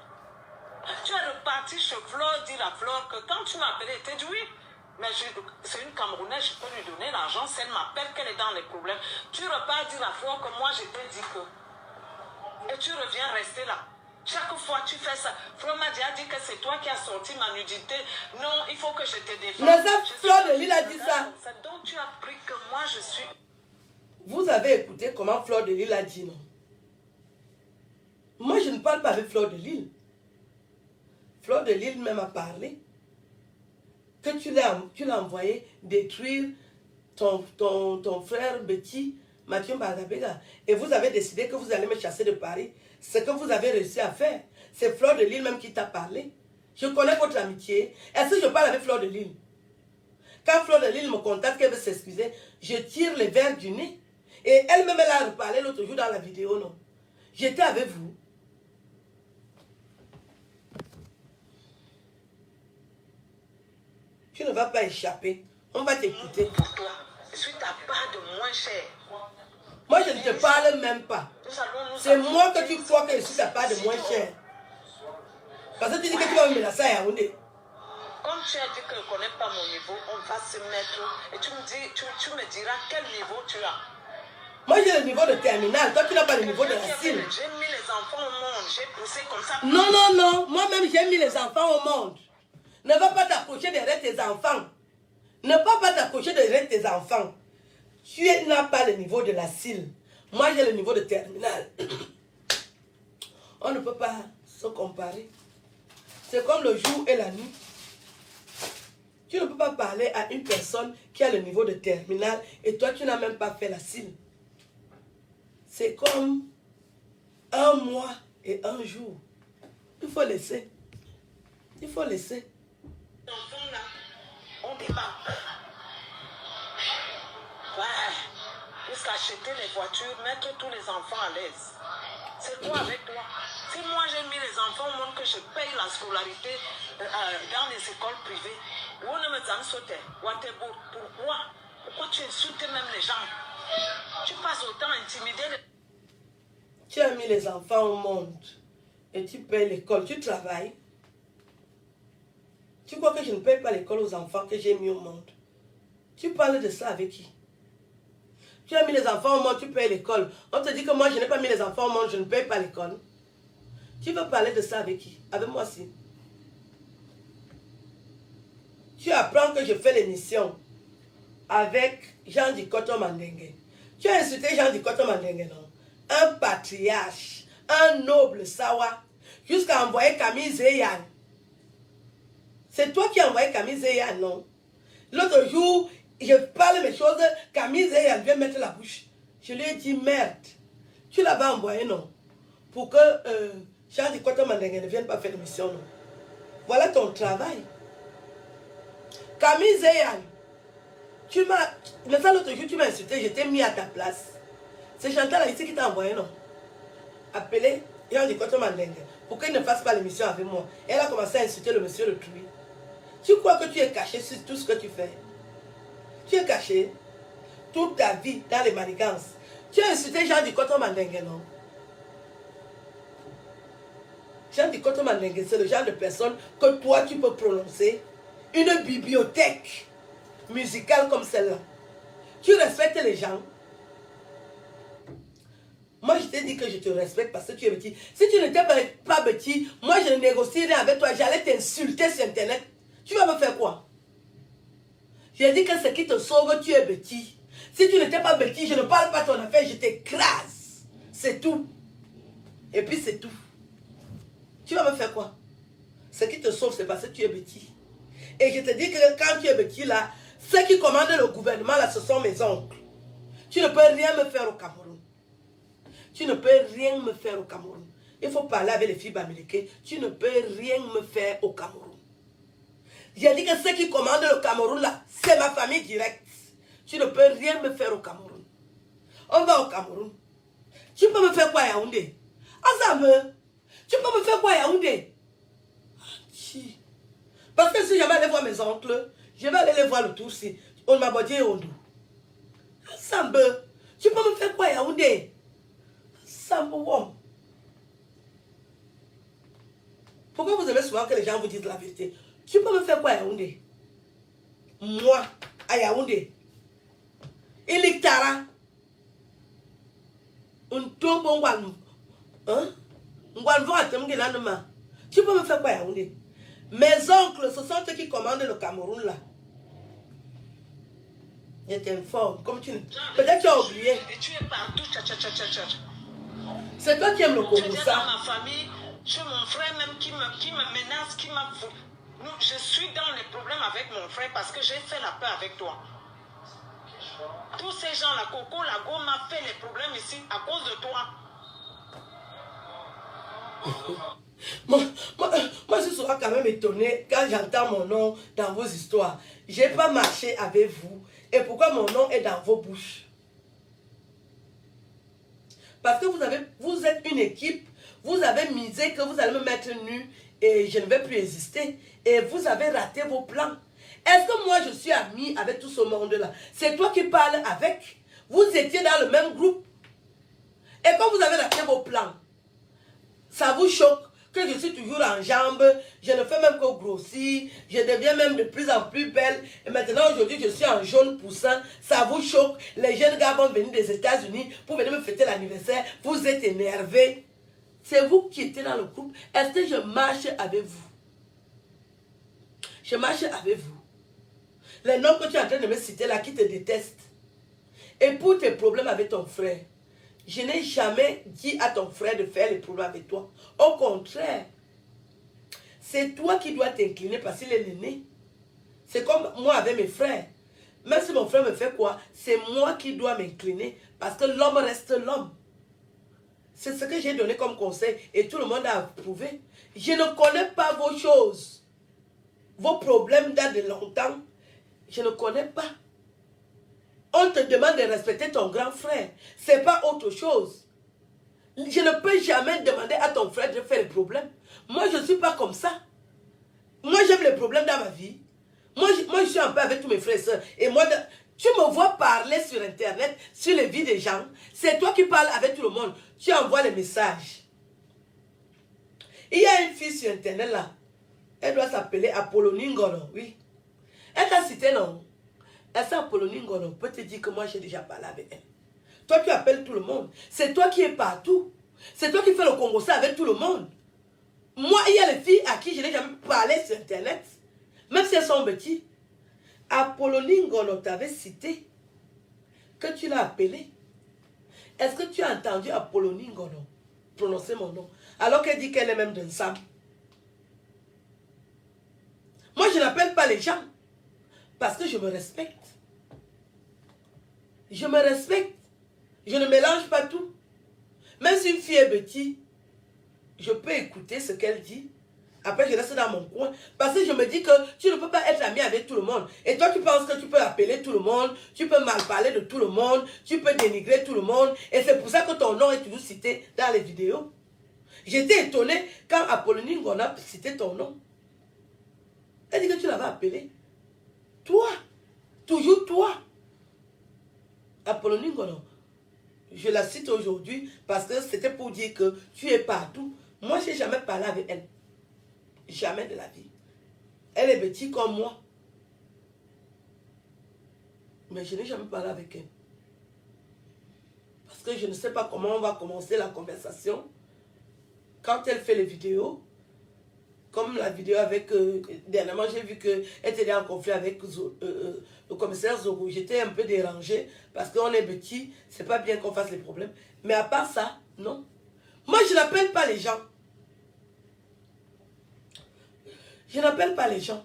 Tu es reparti chez Flore, dire à Flore que quand tu m'as appelé, tu as dit oui. Mais c'est une Camerounaise, je peux lui donner l'argent. Si elle m'appelle qu'elle est dans les problèmes, tu repars dire à Flore que moi je t'ai dit que. Et tu reviens rester là. Chaque fois tu fais ça. Flore m'a déjà dit que c'est toi qui as sorti ma nudité. Non, il faut que je te défende.
Mais ça, Fleur de Lille a dit ça.
Donc tu as appris que moi je suis.
Vous avez écouté comment Fleur de Lille a dit, non? Moi, je ne parle pas avec Fleur de Lille. Fleur de Lille même a parlé. Que tu l'as envoyé détruire ton frère Betty, Mathieu Bagabega. Et vous avez décidé que vous allez me chasser de Paris. Ce que vous avez réussi à faire. C'est Fleur de Lille même qui t'a parlé. Je connais votre amitié. Est-ce que je parle avec Fleur de Lille? Quand Fleur de Lille me contacte qu'elle veut s'excuser, je tire les verres du nez. Et elle-même, elle a reparlé l'autre jour dans la vidéo, non? J'étais avec vous. Tu ne vas pas échapper. On va t'écouter.
Pour toi, je suis ta part de moins cher.
Moi, je ne te parle même pas. C'est moi que tu crois que je suis ta part de moins cher. Parce que tu dis que tu vas me menacer à Yaoundé.
Comme tu as dit que je ne connais pas mon niveau, on va se mettre et tu me diras quel niveau tu as.
Moi, j'ai le niveau de terminale. Toi, tu n'as pas le niveau de la cible.
J'ai mis les enfants au monde. J'ai poussé comme ça.
Non, non, non. Moi-même, j'ai mis les enfants au monde. Ne va pas t'approcher derrière tes enfants. Ne va pas t'approcher derrière tes enfants. Tu n'as pas le niveau de la cible. Moi, j'ai le niveau de terminale. On ne peut pas se comparer. C'est comme le jour et la nuit. Tu ne peux pas parler à une personne qui a le niveau de terminale et toi, tu n'as même pas fait la cible. C'est comme un mois et un jour. Il faut laisser. Il faut laisser.
Les enfants là, on débat. Ouais. Jusqu'à acheter les voitures, mettre tous les enfants à l'aise. C'est quoi avec toi? Si moi j'ai mis les enfants au monde que je paye la scolarité dans les écoles privées, pourquoi tu insultes même les gens? Tu passes autant à intimider les...
Tu as mis les enfants au monde et tu payes l'école, tu travailles. Tu crois que je ne paye pas l'école aux enfants que j'ai mis au monde? Tu parles de ça avec qui? Tu as mis les enfants au monde, tu payes l'école. On te dit que moi je n'ai pas mis les enfants au monde, je ne paye pas l'école. Tu veux parler de ça avec qui? Avec moi aussi. Tu apprends que je fais l'émission avec Jean Dikoto Mandengue. Tu as insulté Jean Dikoto Mandengue, non? Un patriarche, un noble Sawa, jusqu'à envoyer Camille Zeyan. C'est toi qui as envoyé Camille Zeyan, non? L'autre jour, je parle mes choses, Camille Zeyan vient mettre la bouche. Je lui ai dit, merde, tu l'avais envoyé, non? Pour que Jean Dikoto Mandengue ne vienne pas faire l'émission, non? Voilà ton travail. Camille Zeyan, tu m'as... Mais ça, l'autre jour, tu m'as insulté, je t'ai mis à ta place. C'est Chantal ici qui t'a envoyé, non? Appelé Jean Dikoto Mandengue pour qu'il ne fasse pas l'émission avec moi. Elle a commencé à insulter le monsieur de Trouy. Tu crois que tu es caché sur tout ce que tu fais? Tu es caché toute ta vie dans les manigances. Tu as insulté Jean Dikoto Mandengue, non? Jean Dikoto Mandengue, c'est le genre de personne que toi, tu peux prononcer une bibliothèque musicale comme celle-là. Tu respectes les gens. Moi, je t'ai dit que je te respecte parce que tu es petit. Si tu n'étais pas petit, moi, je ne négocierais avec toi. J'allais t'insulter sur Internet. Tu vas me faire quoi? J'ai dit que ce qui te sauve, tu es petit. Si tu n'étais pas petit, je ne parle pas de ton affaire, je t'écrase. C'est tout. Et puis, c'est tout. Tu vas me faire quoi? Ce qui te sauve, c'est parce que tu es petit. Et je te dis que quand tu es petit, là, ceux qui commandent le gouvernement, là, ce sont mes oncles. Tu ne peux rien me faire au Cameroun. Tu ne peux rien me faire au Cameroun. Il faut parler avec les filles bamileke. Tu ne peux rien me faire au Cameroun. J'ai dit que ceux qui commandent le Cameroun, là, c'est ma famille directe. Tu ne peux rien me faire au Cameroun. On va au Cameroun. Tu peux me faire quoi à Yaoundé? Ensemble. Tu peux me faire quoi à Yaoundé? Parce que si je vais aller voir mes oncles, je vais aller les voir le tour-ci. On m'a dit Ondou. Ensemble. Tu peux me faire quoi à Yaoundé? Pourquoi vous aimez souvent que les gens vous disent la vérité? Tu peux me faire quoi à Yaoundé? Moi, à Yaoundé. Il est tara. Un tombe en guan. Hein? Tu peux me faire quoi à Yaoundé? Mes oncles, ce sont ceux qui commandent le Cameroun là. Je t'informe. Comme tu... Peut-être tu as oublié.
Et tu es partout.
C'est toi qui aimes le Congo,
Je viens
ça.
dans ma famille, j'ai mon frère même qui me menace, je suis dans les problèmes avec mon frère parce que j'ai fait la paix avec toi. Tous ces gens-là, Coco Lago m'a fait les problèmes ici à cause de toi.
Moi, je serai quand même étonné quand j'entends mon nom dans vos histoires. Je n'ai pas marché avec vous. Et pourquoi mon nom est dans vos bouches? Parce que vous êtes une équipe, vous avez misé que vous allez me mettre nu et je ne vais plus exister. Et vous avez raté vos plans. Est-ce que moi je suis ami avec tout ce monde-là? C'est toi qui parles avec. Vous étiez dans le même groupe. Et quand vous avez raté vos plans, ça vous choque que je suis toujours en jambes, je ne fais même que grossir, je deviens même de plus en plus belle. Et maintenant, aujourd'hui, je suis en jaune poussant. Ça vous choque. Les jeunes gars vont venir des États-Unis pour venir me fêter l'anniversaire. Vous êtes énervés. C'est vous qui étiez dans le groupe. Est-ce que je marche avec vous? Je marche avec vous. Les noms que tu es en train de me citer là, qui te détestent. Et pour tes problèmes avec ton frère, je n'ai jamais dit à ton frère de faire les problèmes avec toi. Au contraire, c'est toi qui dois t'incliner parce qu'il est l'aîné. C'est comme moi avec mes frères. Même si mon frère me fait quoi, c'est moi qui dois m'incliner parce que l'homme reste l'homme. C'est ce que j'ai donné comme conseil et tout le monde a approuvé. Je ne connais pas vos choses. Vos problèmes datent de longtemps. Je ne connais pas. On te demande de respecter ton grand frère. Ce n'est pas autre chose. Je ne peux jamais demander à ton frère de faire les problèmes. Moi, je ne suis pas comme ça. Moi, j'aime les problèmes dans ma vie. Moi, je suis un peu avec tous mes frères et sœurs. Et moi, tu me vois parler sur Internet, sur les vies des gens. C'est toi qui parles avec tout le monde. Tu envoies les messages. Il y a une fille sur Internet là. Elle doit s'appeler Apollonie Ngolo, oui. Elle t'a cité, non? Elle s'appelle Apollonie Ngolo. Peut te dire que moi, j'ai déjà parlé avec elle. Toi, tu appelles tout le monde. C'est toi qui es partout. C'est toi qui fais le Congo ça avec tout le monde. Moi, il y a les filles à qui je n'ai jamais parlé sur Internet. Même si elles sont petites. Apollonie Ngolo t'avait cité. Que tu l'as appelée. Est-ce que tu as entendu Apollonie Ngolo prononcer mon nom? Alors qu'elle dit qu'elle est même d'un Sam. Moi, je n'appelle pas les gens. Parce que je me respecte. Je me respecte. Je ne mélange pas tout. Même si une fille est petite, je peux écouter ce qu'elle dit. Après, je reste dans mon coin. Parce que je me dis que tu ne peux pas être ami avec tout le monde. Et toi, tu penses que tu peux appeler tout le monde. Tu peux mal parler de tout le monde. Tu peux dénigrer tout le monde. Et c'est pour ça que ton nom est toujours cité dans les vidéos. J'étais étonnée quand Apollonie Ngolo a cité ton nom. Elle dit que tu l'avais appelé. Toi. Toujours toi. Apollonie Ngolo. Je la cite aujourd'hui parce que c'était pour dire que tu es partout. Moi, je n'ai jamais parlé avec elle. Jamais de la vie. Elle est petite comme moi. Mais je n'ai jamais parlé avec elle. Parce que je ne sais pas comment on va commencer la conversation. Quand elle fait les vidéos, comme la vidéo avec... dernièrement, j'ai vu qu'elle était en conflit avec le commissaire Zogo. J'étais un peu dérangée parce qu'on est petit. C'est pas bien qu'on fasse les problèmes. Mais à part ça, non. Moi, je n'appelle pas les gens. Je n'appelle pas les gens.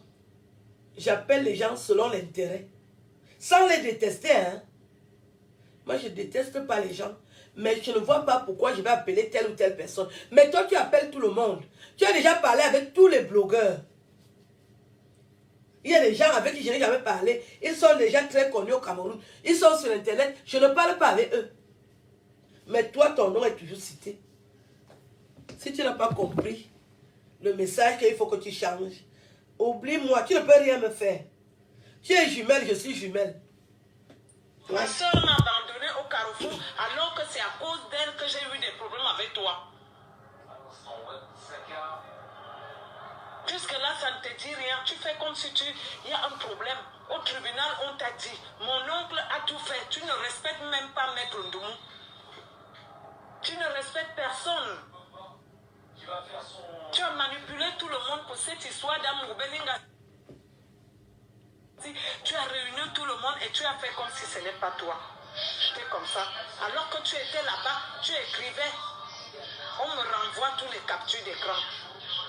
J'appelle les gens selon l'intérêt. Sans les détester, hein. Moi, je ne déteste pas les gens. Mais je ne vois pas pourquoi je vais appeler telle ou telle personne. Mais toi, tu appelles tout le monde. Tu as déjà parlé avec tous les blogueurs. Il y a des gens avec qui je n'ai jamais parlé. Ils sont déjà très connus au Cameroun. Ils sont sur Internet. Je ne parle pas avec eux. Mais toi, ton nom est toujours cité. Si tu n'as pas compris le message qu'il faut que tu changes, oublie-moi. Tu ne peux rien me faire. Tu es jumelle, je suis jumelle.
Ma soeur m'a abandonné au carrefour alors que c'est à cause d'elle que j'ai eu des problèmes avec toi. Jusque-là, ça ne te dit rien. Tu fais comme si il y a un problème. Au tribunal, on t'a dit, mon oncle a tout fait. Tu ne respectes même pas Maître Ndoumou. Tu ne respectes personne. Tu as manipulé tout le monde pour cette histoire d'amour Belinga. Tu as réuni tout le monde et tu as fait comme si ce n'est pas toi. C'était comme ça. Alors que tu étais là-bas, tu écrivais. On me renvoie tous les captures d'écran.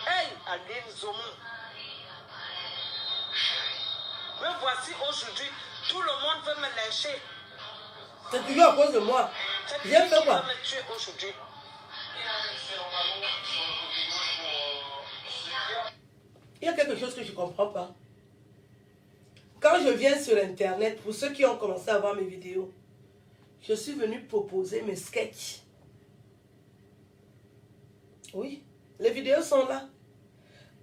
Hey, Aline Zomou. Me voici aujourd'hui. Tout le monde veut me lyncher.
C'est toujours à cause de moi. J'ai fait quoi?
Me tuer aujourd'hui.
Il y a quelque chose que je ne comprends pas. Quand je viens sur Internet, pour ceux qui ont commencé à voir mes vidéos, je suis venue proposer mes sketchs. Oui, les vidéos sont là.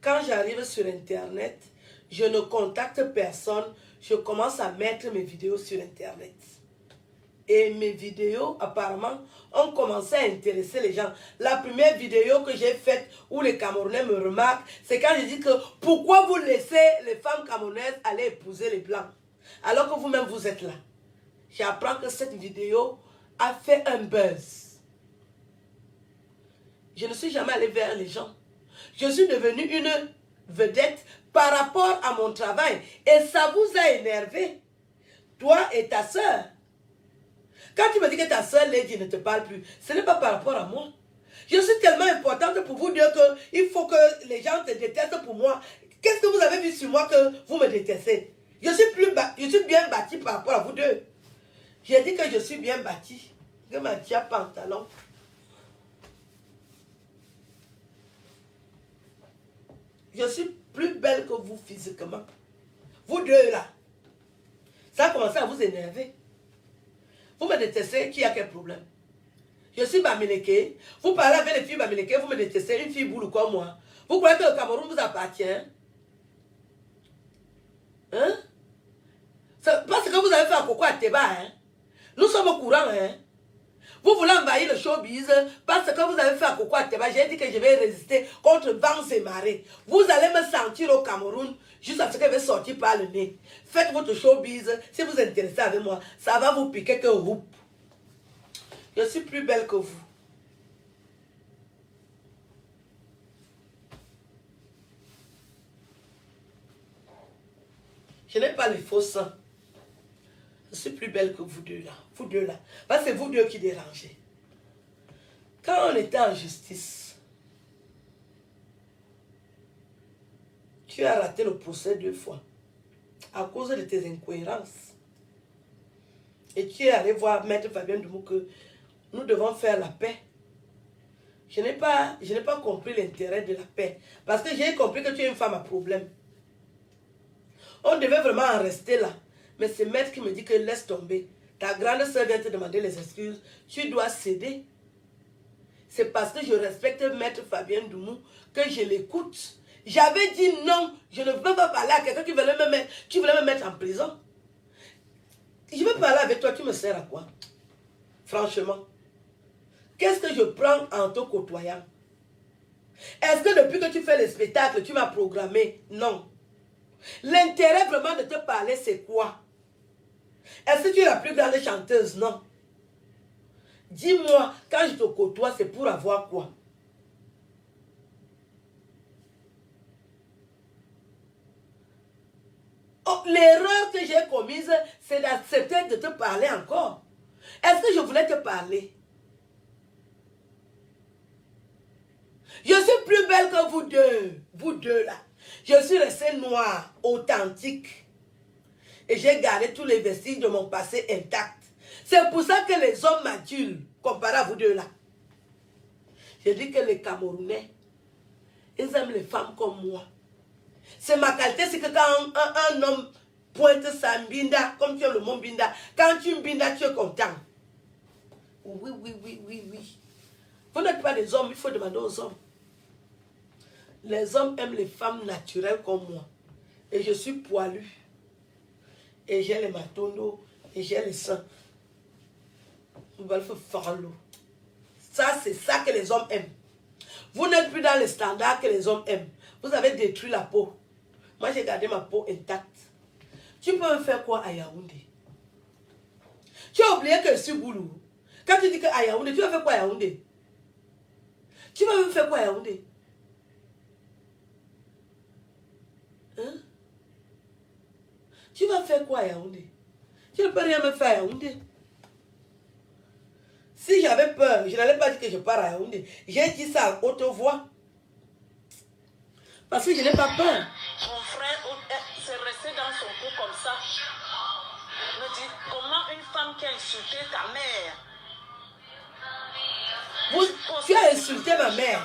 Quand j'arrive sur Internet, je ne contacte personne. Je commence à mettre mes vidéos sur Internet. Et mes vidéos, apparemment, ont commencé à intéresser les gens. La première vidéo que j'ai faite où les Camerounais me remarquent, c'est quand je dis que pourquoi vous laissez les femmes camerounaises aller épouser les Blancs alors que vous-même vous êtes là. J'apprends que cette vidéo a fait un buzz. Je ne suis jamais allée vers les gens. Je suis devenue une vedette par rapport à mon travail. Et ça vous a énervé. Toi et ta soeur. Quand tu me dis que ta soeur Lady ne te parle plus, ce n'est pas par rapport à moi. Je suis tellement importante pour vous dire qu'il faut que les gens te détestent pour moi. Qu'est-ce que vous avez vu sur moi que vous me détestez? Je suis bien bâtie par rapport à vous deux. J'ai dit que je suis bien bâtie. Que ma tia pantalon. Je suis plus belle que vous physiquement. Vous deux là. Ça a commencé à vous énerver. Vous me détestez, qui a quel problème? Je suis Bamileke. Vous parlez avec les filles Bamileke, vous me détestez, une fille boulou comme moi. Vous croyez que le Cameroun vous appartient? Hein? C'est parce que vous avez fait un coco à Teba, hein? Nous sommes au courant, hein? Vous voulez envahir le showbiz parce que vous avez fait un coco à Teba. J'ai dit que je vais résister contre vents et marées. Vous allez me sentir au Cameroun jusqu'à ce que je vais sortir par le nez. Faites votre showbiz. Si vous êtes intéressé avec moi, ça va vous piquer que roupe. Je suis plus belle que vous. Je n'ai pas les faux seins. Je suis plus belle que vous deux là. Vous deux là. Parce que c'est vous deux qui dérangez. Quand on était en justice, tu as raté le procès 2 fois. À cause de tes incohérences. Et tu es allé voir Maître Fabien Ndoumou que nous devons faire la paix. Je n'ai pas compris l'intérêt de la paix. Parce que j'ai compris que tu es une femme à problème. On devait vraiment en rester là. Mais c'est Maître qui me dit que laisse tomber. Ta grande soeur vient te demander les excuses. Tu dois céder. C'est parce que je respecte Maître Fabien Ndoumou que je l'écoute. J'avais dit non, je ne veux pas parler à quelqu'un qui voulait me mettre en prison. Je veux parler avec toi, tu me sers à quoi? Franchement. Qu'est-ce que je prends en te côtoyant? Est-ce que depuis que tu fais les spectacles, tu m'as programmé? Non. L'intérêt vraiment de te parler, c'est quoi? Est-ce que tu es la plus grande chanteuse? Non. Dis-moi, quand je te côtoie, c'est pour avoir quoi? Oh, l'erreur que j'ai commise, c'est d'accepter de te parler encore. Est-ce que je voulais te parler? Je suis plus belle que vous deux là. Je suis restée noire, authentique. Et j'ai gardé tous les vestiges de mon passé intacts. C'est pour ça que les hommes m'adulent, comparé à vous deux là. Je dis que les Camerounais, ils aiment les femmes comme moi. C'est ma qualité, c'est que quand un homme pointe sa binda, comme tu as le mot binda, quand tu binda, tu es content. Oui, oui, oui, oui, oui. Vous n'êtes pas des hommes, il faut demander aux hommes. Les hommes aiment les femmes naturelles comme moi. Et je suis poilu. Et j'ai les matondo, et j'ai les seins. Ça, c'est ça que les hommes aiment. Vous n'êtes plus dans les standards que les hommes aiment. Vous avez détruit la peau. Moi, j'ai gardé ma peau intacte. Tu peux me faire quoi à Yaoundé? Tu as oublié que je suis Boulou. Quand tu dis que à Yaoundé, tu vas faire quoi à Yaoundé? Tu vas me faire quoi à Yaoundé? Hein? Tu vas faire quoi à Yaoundé? Tu ne peux rien me faire à Yaoundé. Si j'avais peur, je n'allais pas dire que je pars à Yaoundé. J'ai dit ça en haute voix. Parce que je n'ai pas peur.
Mon frère s'est resté dans son cou comme ça. Il me dit, comment une femme qui a insulté ta mère?
Tu as insulté ma mère.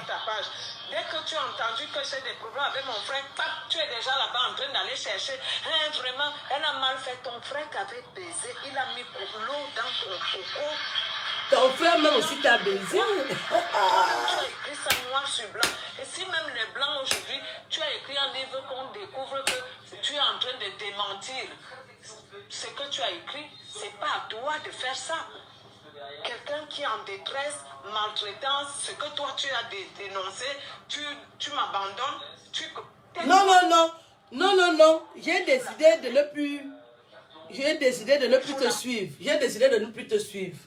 Dès que tu as entendu que j'ai des problèmes avec mon frère, tu es déjà là-bas en train d'aller chercher. Hein, vraiment, elle a mal fait. Ton frère t'avait baisé. Il a mis l'eau dans ton coco.
Ton frère même aussi t'a baisé.
Tu as écrit ça noir sur blanc. Et si même les blancs aujourd'hui, tu as écrit un livre qu'on découvre que tu es en train de démentir ce que tu as écrit, c'est pas à toi de faire ça. Quelqu'un qui est en détresse, maltraitance, ce que toi tu as dénoncé, tu m'abandonnes.
Non, non, non. Non, non, non. J'ai décidé de ne plus. J'ai décidé de ne plus te suivre. J'ai décidé de ne plus te suivre.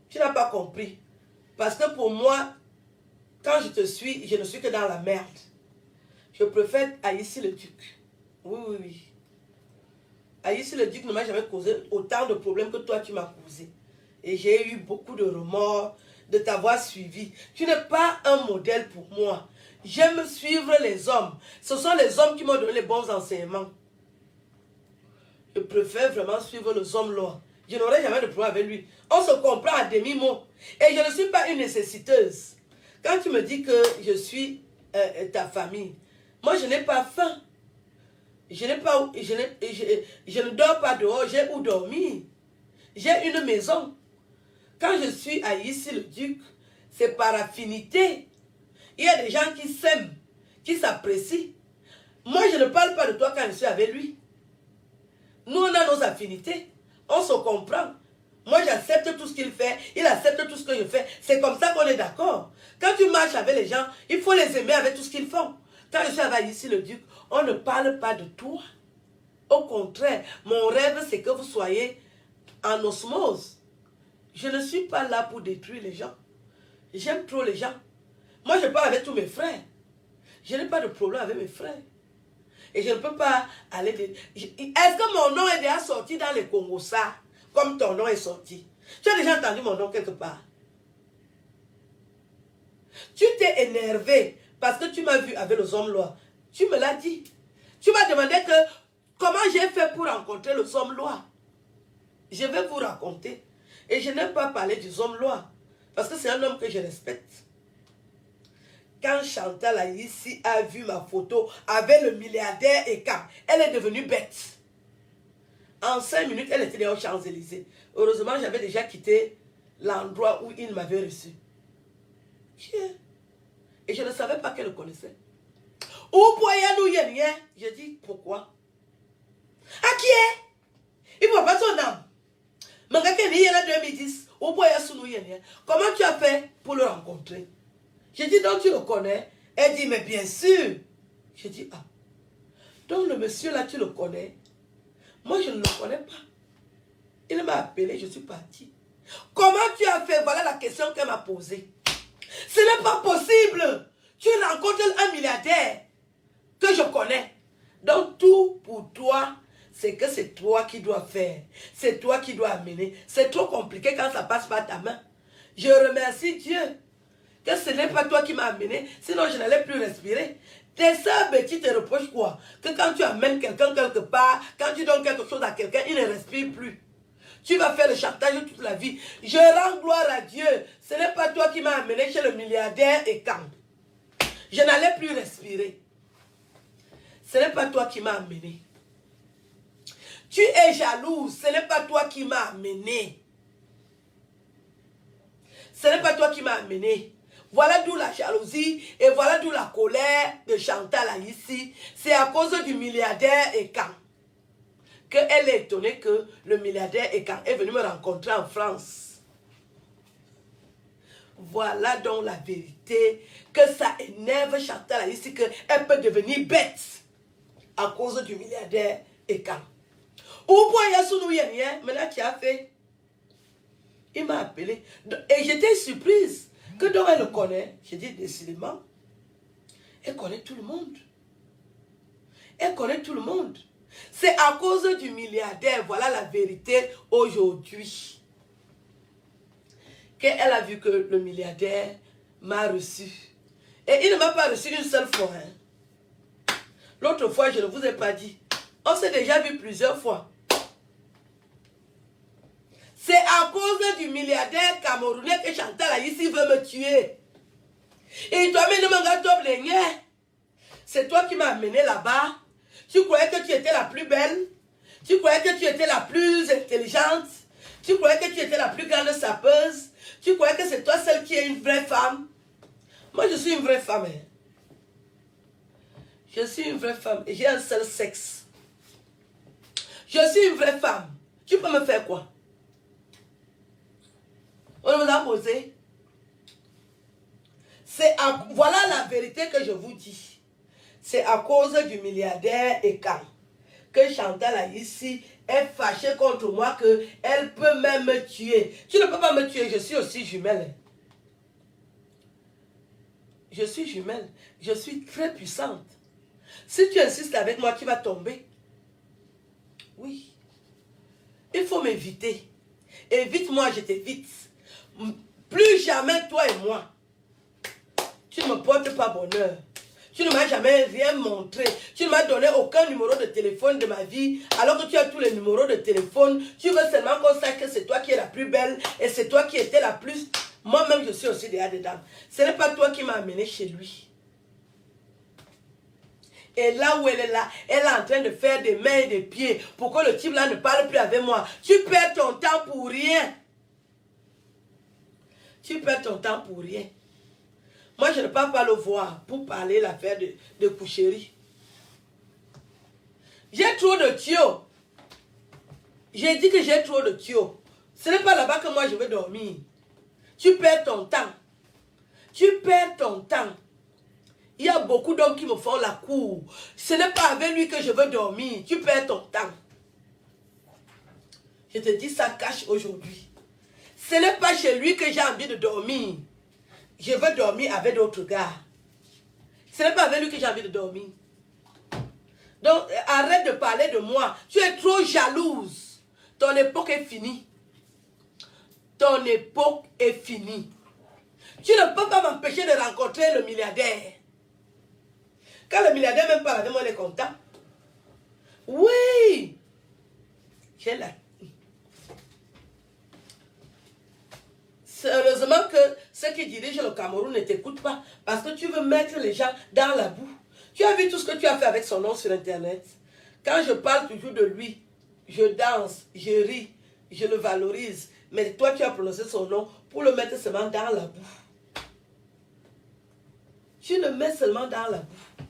Tu n'as pas compris. Parce que pour moi, quand je te suis, je ne suis que dans la merde. Je préfère Aïssi le Duc. Oui, oui, oui. Aïssi le Duc ne m'a jamais causé autant de problèmes que toi tu m'as causé. Et j'ai eu beaucoup de remords de t'avoir suivi. Tu n'es pas un modèle pour moi. J'aime suivre les hommes. Ce sont les hommes qui m'ont donné les bons enseignements. Je préfère vraiment suivre les hommes là. Je n'aurai jamais de problème avec lui. On se comprend à demi-mot. Et je ne suis pas une nécessiteuse. Quand tu me dis que je suis ta famille, moi je n'ai pas faim. Je ne dors pas dehors, j'ai où dormir. J'ai une maison. Quand je suis à Aïssi le Duc, c'est par affinité. Il y a des gens qui s'aiment, qui s'apprécient. Moi, je ne parle pas de toi quand je suis avec lui. Nous, on a nos affinités. On se comprend. Moi, j'accepte tout ce qu'il fait. Il accepte tout ce que je fais. C'est comme ça qu'on est d'accord. Quand tu marches avec les gens, il faut les aimer avec tout ce qu'ils font. Quand je suis avec Aïssi le Duc, on ne parle pas de toi. Au contraire, mon rêve, c'est que vous soyez en osmose. Je ne suis pas là pour détruire les gens. J'aime trop les gens. Moi, je parle avec tous mes frères. Je n'ai pas de problème avec mes frères. Et je ne peux pas aller... Est-ce que mon nom est déjà sorti dans les Congos, ça? Comme ton nom est sorti. Tu as déjà entendu mon nom quelque part? Tu t'es énervé parce que tu m'as vu avec les hommes lois. Tu me l'as dit. Tu m'as demandé que comment j'ai fait pour rencontrer les hommes lois. Je vais vous raconter. Et je n'aime pas parler des hommes lois. Parce que c'est un homme que je respecte. Quand Chantal Aïssi a vu ma photo avec le milliardaire Ekam, elle est devenue bête. En 5 minutes, elle était aux Champs-Élysées. Heureusement, j'avais déjà quitté l'endroit où il m'avait reçu. Et je ne savais pas qu'elle le connaissait. Où pourriez-nous y aller? Je dis, pourquoi? À qui est? Il ne voit pas son âme. Comment tu as fait pour le rencontrer? Je dis, donc tu le connais? Elle dit, mais bien sûr. Je dis, ah. Donc le monsieur là, tu le connais? Moi, je ne le connais pas. Il m'a appelé, je suis partie. Comment tu as fait? Voilà la question qu'elle m'a posée. Ce n'est pas possible. Tu rencontres un milliardaire que je connais. Donc tout pour toi, c'est que c'est toi qui dois faire. C'est toi qui dois amener. C'est trop compliqué quand ça passe par ta main. Je remercie Dieu que ce n'est pas toi qui m'as amené. Sinon, je n'allais plus respirer. Tes sœurs Betty te reprochent quoi? Que quand tu amènes quelqu'un quelque part, quand tu donnes quelque chose à quelqu'un, il ne respire plus. Tu vas faire le chantage toute la vie. Je rends gloire à Dieu. Ce n'est pas toi qui m'as amené chez le milliardaire et quand je n'allais plus respirer. Ce n'est pas toi qui m'as amené. Tu es jalouse. Ce n'est pas toi qui m'as amené. Ce n'est pas toi qui m'as amené. Voilà d'où la jalousie et voilà d'où la colère de Chantal ici. C'est à cause du milliardaire et quand qu'elle est étonnée que le milliardaire et quand est venu me rencontrer en France. Voilà donc la vérité, que ça énerve Chantal ici, qu'elle peut devenir bête à cause du milliardaire et quand. Ou pour maintenant qui a fait, il m'a appelé et j'étais surprise que donc elle le connaît. J'ai dit décidément, elle connaît tout le monde. Elle connaît tout le monde. C'est à cause du milliardaire, voilà la vérité aujourd'hui, qu'elle a vu que le milliardaire m'a reçu. Et il ne m'a pas reçu une seule fois. Hein. L'autre fois, je ne vous ai pas dit. On s'est déjà vu plusieurs fois. C'est à cause du milliardaire camerounais que Chantal ici veut me tuer. Et toi, c'est toi qui m'as amené là-bas. Tu croyais que tu étais la plus belle. Tu croyais que tu étais la plus intelligente. Tu croyais que tu étais la plus grande sapeuse. Tu croyais que c'est toi celle qui est une vraie femme. Moi, je suis une vraie femme. Hein. Je suis une vraie femme et j'ai un seul sexe. Je suis une vraie femme. Tu peux me faire quoi? On nous a posé. Voilà la vérité que je vous dis. C'est à cause du milliardaire et quand que Chantal ici est fâchée contre moi qu'elle peut même me tuer. Tu ne peux pas me tuer, je suis aussi jumelle. Je suis jumelle. Je suis très puissante. Si tu insistes avec moi, tu vas tomber. Oui. Il faut m'éviter. Évite-moi, je t'évite. Plus jamais toi et moi. Tu ne me portes pas bonheur. Tu ne m'as jamais rien montré. Tu ne m'as donné aucun numéro de téléphone de ma vie. Alors que tu as tous les numéros de téléphone. Tu veux seulement qu'on sache que c'est toi qui es la plus belle. Et c'est toi qui étais la plus... Moi-même, je suis aussi derrière des dames. Ce n'est pas toi qui m'as amené chez lui. Et là où elle est là, elle est en train de faire des mains et des pieds pour que le type là ne parle plus avec moi. Tu perds ton temps pour rien. Tu perds ton temps pour rien. Moi, je ne peux pas le voir pour parler l'affaire de coucherie. J'ai trop de tuyaux. J'ai dit que j'ai trop de tuyaux. Ce n'est pas là-bas que moi je veux dormir. Tu perds ton temps. Tu perds ton temps. Il y a beaucoup d'hommes qui me font la cour. Ce n'est pas avec lui que je veux dormir. Tu perds ton temps. Je te dis ça cache aujourd'hui. Ce n'est pas chez lui que j'ai envie de dormir. Je veux dormir avec d'autres gars. Ce n'est pas avec lui que j'ai envie de dormir. Donc, arrête de parler de moi. Tu es trop jalouse. Ton époque est finie. Ton époque est finie. Tu ne peux pas m'empêcher de rencontrer le milliardaire. Quand le milliardaire même parle avec moi, il est content. Oui. J'ai la... Heureusement que ceux qui dirigent le Cameroun ne t'écoutent pas parce que tu veux mettre les gens dans la boue. Tu as vu tout ce que tu as fait avec son nom sur Internet. Quand je parle toujours de lui, je danse, je ris, je le valorise. Mais toi, tu as prononcé son nom pour le mettre seulement dans la boue. Tu le mets seulement dans la boue.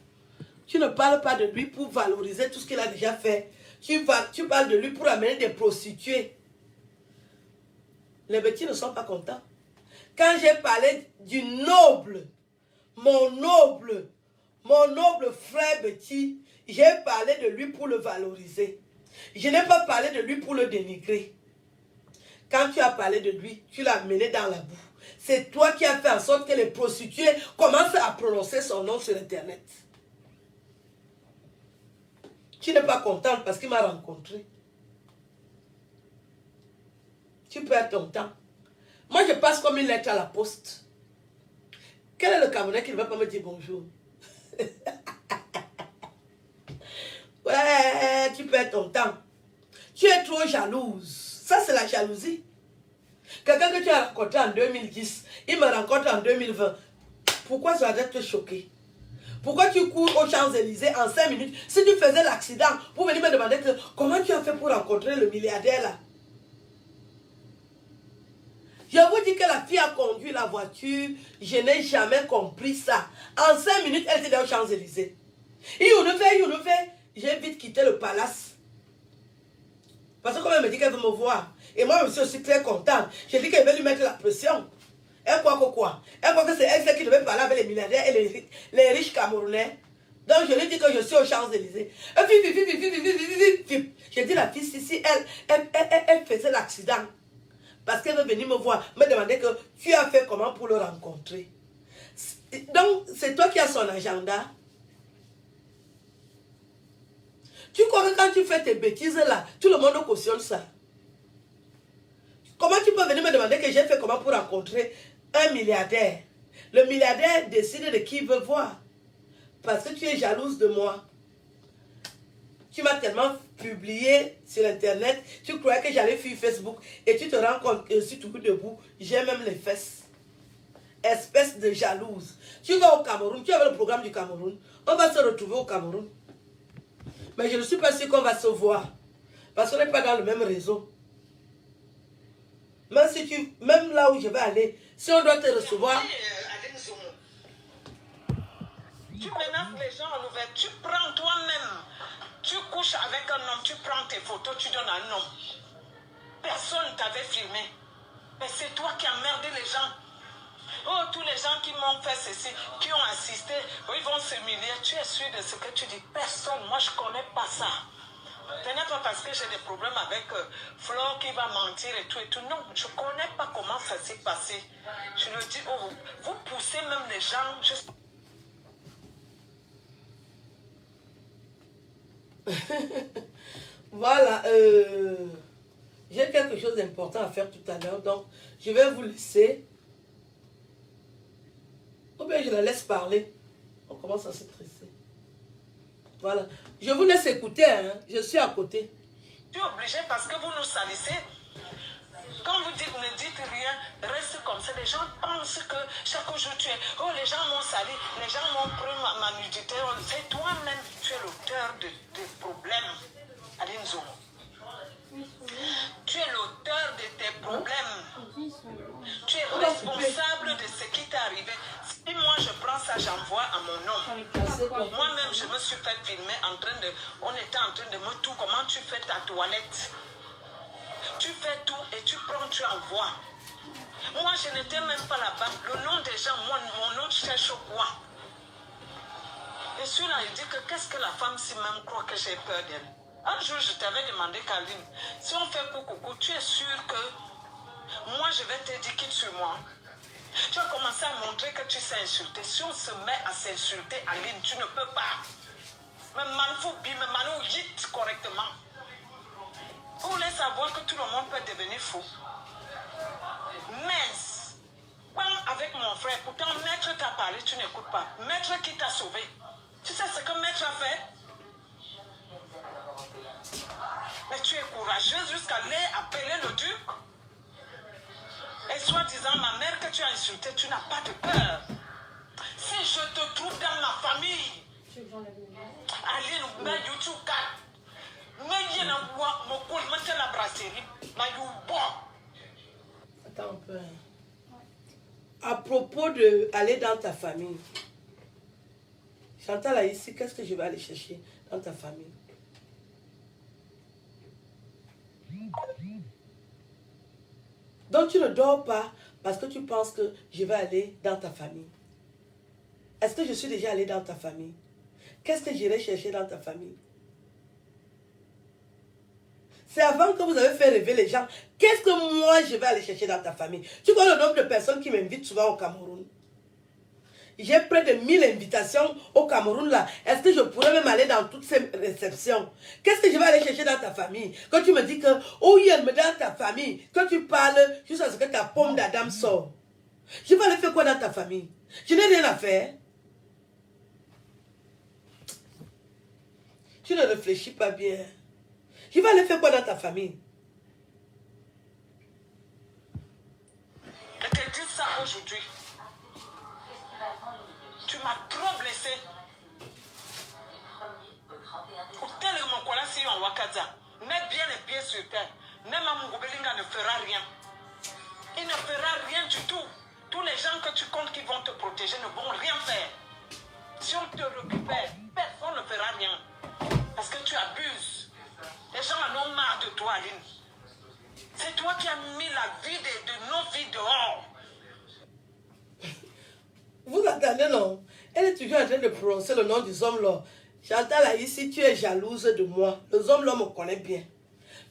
Tu ne parles pas de lui pour valoriser tout ce qu'il a déjà fait. Tu parles de lui pour amener des prostituées. Les petits ne sont pas contents. Quand j'ai parlé du noble, mon noble frère Betty, j'ai parlé de lui pour le valoriser. Je n'ai pas parlé de lui pour le dénigrer. quand tu as parlé de lui, tu l'as mené dans la boue. C'est toi qui as fait en sorte que les prostituées commencent à prononcer son nom sur Internet. Tu n'es pas contente parce qu'il m'a rencontré. Tu perds ton temps. Moi, je passe comme une lettre à la poste. Quel est le Camerounais qui ne va pas me dire bonjour? Ouais, tu perds ton temps. Tu es trop jalouse. Ça, c'est la jalousie. Quelqu'un que tu as rencontré en 2010, il me rencontre en 2020. Pourquoi ça doit te choquer? Pourquoi tu cours aux Champs-Élysées en 5 minutes? Si tu faisais l'accident, pour venir me demander comment tu as fait pour rencontrer le milliardaire là? Je vous dis que la fille a conduit la voiture. Je n'ai jamais compris ça. En 5 minutes, elle était aux Champs-Élysées. Il nous fait. J'ai vite quitté le palace. Parce que comme elle me dit qu'elle veut me voir. Et moi, je suis aussi très contente. J'ai dit qu'elle veut lui mettre la pression. Elle croit que quoi? Elle croit que c'est elle qui devait parler avec les milliardaires et les riches Camerounais. Donc je lui dis que je suis aux Champs-Élysées. J'ai dit la fille, si elle faisait l'accident. Parce qu'elle veut venir me voir, me demander que tu as fait comment pour le rencontrer. Donc c'est toi qui as son agenda. Tu crois que quand tu fais tes bêtises là, tout le monde cautionne ça? Comment tu peux venir me demander que j'ai fait comment pour rencontrer un milliardaire? Le milliardaire décide de qui il veut voir. Parce que tu es jalouse de moi. Tu m'as tellement publié sur Internet, tu croyais que j'allais sur Facebook et tu te rends compte que je suis tout debout, j'ai même les fesses. Espèce de jalouse. Tu vas au Cameroun, tu avais le programme du Cameroun, on va se retrouver au Cameroun. Mais je ne suis pas sûre qu'on va se voir. Parce qu'on n'est pas dans le même réseau. Même là où je vais aller, si on doit te recevoir.
Tu menaces les gens en ouverture. Tu prends toi-même. Tu couches avec un homme, tu prends tes photos, tu donnes à un homme. Personne ne t'avait filmé. Mais c'est toi qui as merdé les gens. Oh, tous les gens qui m'ont fait ceci, qui ont assisté, ils vont s'humilier. Tu es sûr de ce que tu dis? Personne. Moi, je ne connais pas ça. Ce n'est pas parce que j'ai des problèmes avec Flore qui va mentir et tout et tout. Non, je ne connais pas comment ça s'est passé. Je le dis, oh, vous poussez même les gens.
Voilà, j'ai quelque chose d'important à faire tout à l'heure, donc je vais vous laisser. Ou bien je la laisse parler. On commence à se stresser. Voilà, je vous laisse écouter, hein. Je suis à côté.
Tu es obligé parce que vous nous salissez. Quand vous dites, ne dites rien, reste comme ça. Les gens pensent que chaque jour tu es. Oh, les gens m'ont sali, les gens m'ont pris ma nudité. C'est toi-même, tu es l'auteur des problèmes. Aline Zomo. Tu es l'auteur de tes problèmes. Tu es responsable de ce qui t'est arrivé. Si moi je prends ça, j'envoie à mon homme. Moi-même, je me suis fait filmer en train de. On était en train de me tout. Comment tu fais ta toilette? Tu fais tout et tu prends, tu envoies. Moi, je n'étais même pas là-bas. Le nom des gens, mon nom cherche quoi? Et celui-là, il dit que qu'est-ce que la femme si même croit que j'ai peur d'elle? Un jour, je t'avais demandé, Kaline, si on fait coucou, tu es sûr que moi, je vais te dire quitte sur moi. Tu as commencé à montrer que tu sais insulter. Si on se met à s'insulter, Aline, tu ne peux pas. Mais Manfoubi, mais Manou, hit correctement. Vous voulez savoir que tout le monde peut devenir fou. Mais, avec mon frère, pourtant, maître t'a parlé, tu n'écoutes pas. Maître qui t'a sauvé. Tu sais ce que maître a fait? Mais tu es courageuse jusqu'à aller appeler le duc. Et soi-disant, ma mère que tu as insultée, tu n'as pas de peur. Si je te trouve dans ma famille, allez, nous mettons YouTube 4.
Attends un peu. À propos de aller dans ta famille, Chantal là ici, qu'est-ce que je vais aller chercher dans ta famille? Donc tu ne dors pas parce que tu penses que je vais aller dans ta famille. Est-ce que je suis déjà allé dans ta famille? Qu'est-ce que j'irai chercher dans ta famille? C'est avant que vous avez fait rêver les gens. Qu'est-ce que moi, je vais aller chercher dans ta famille? Tu vois le nombre de personnes qui m'invitent souvent au Cameroun? J'ai près de 1000 invitations au Cameroun là. Est-ce que je pourrais même aller dans toutes ces réceptions? Qu'est-ce que je vais aller chercher dans ta famille? Quand tu me dis que, oh oui, elle me donne ta famille. Quand tu parles jusqu'à ce que ta pomme d'Adam sort. Je vais aller faire quoi dans ta famille? Je n'ai rien à faire. Tu ne réfléchis pas bien. Je vais aller faire quoi dans ta famille?
Je te dis ça aujourd'hui. Tu m'as trop blessé. Tellement qu'on a si en Wakaza. Mets bien les pieds sur terre. Nema Mugobelinga ne fera rien. Il ne fera rien du tout. Tous les gens que tu comptes qui vont te protéger ne vont rien faire. Si on te récupère, personne ne fera rien. Parce que tu abuses. Les gens en ont marre de toi, Aline. C'est toi qui as mis la vie de nos vies dehors.
Vous entendez, non? Elle est toujours en train de prononcer le nom des hommes là. J'entends là ici, tu es jalouse de moi. Les hommes là me connaissent bien.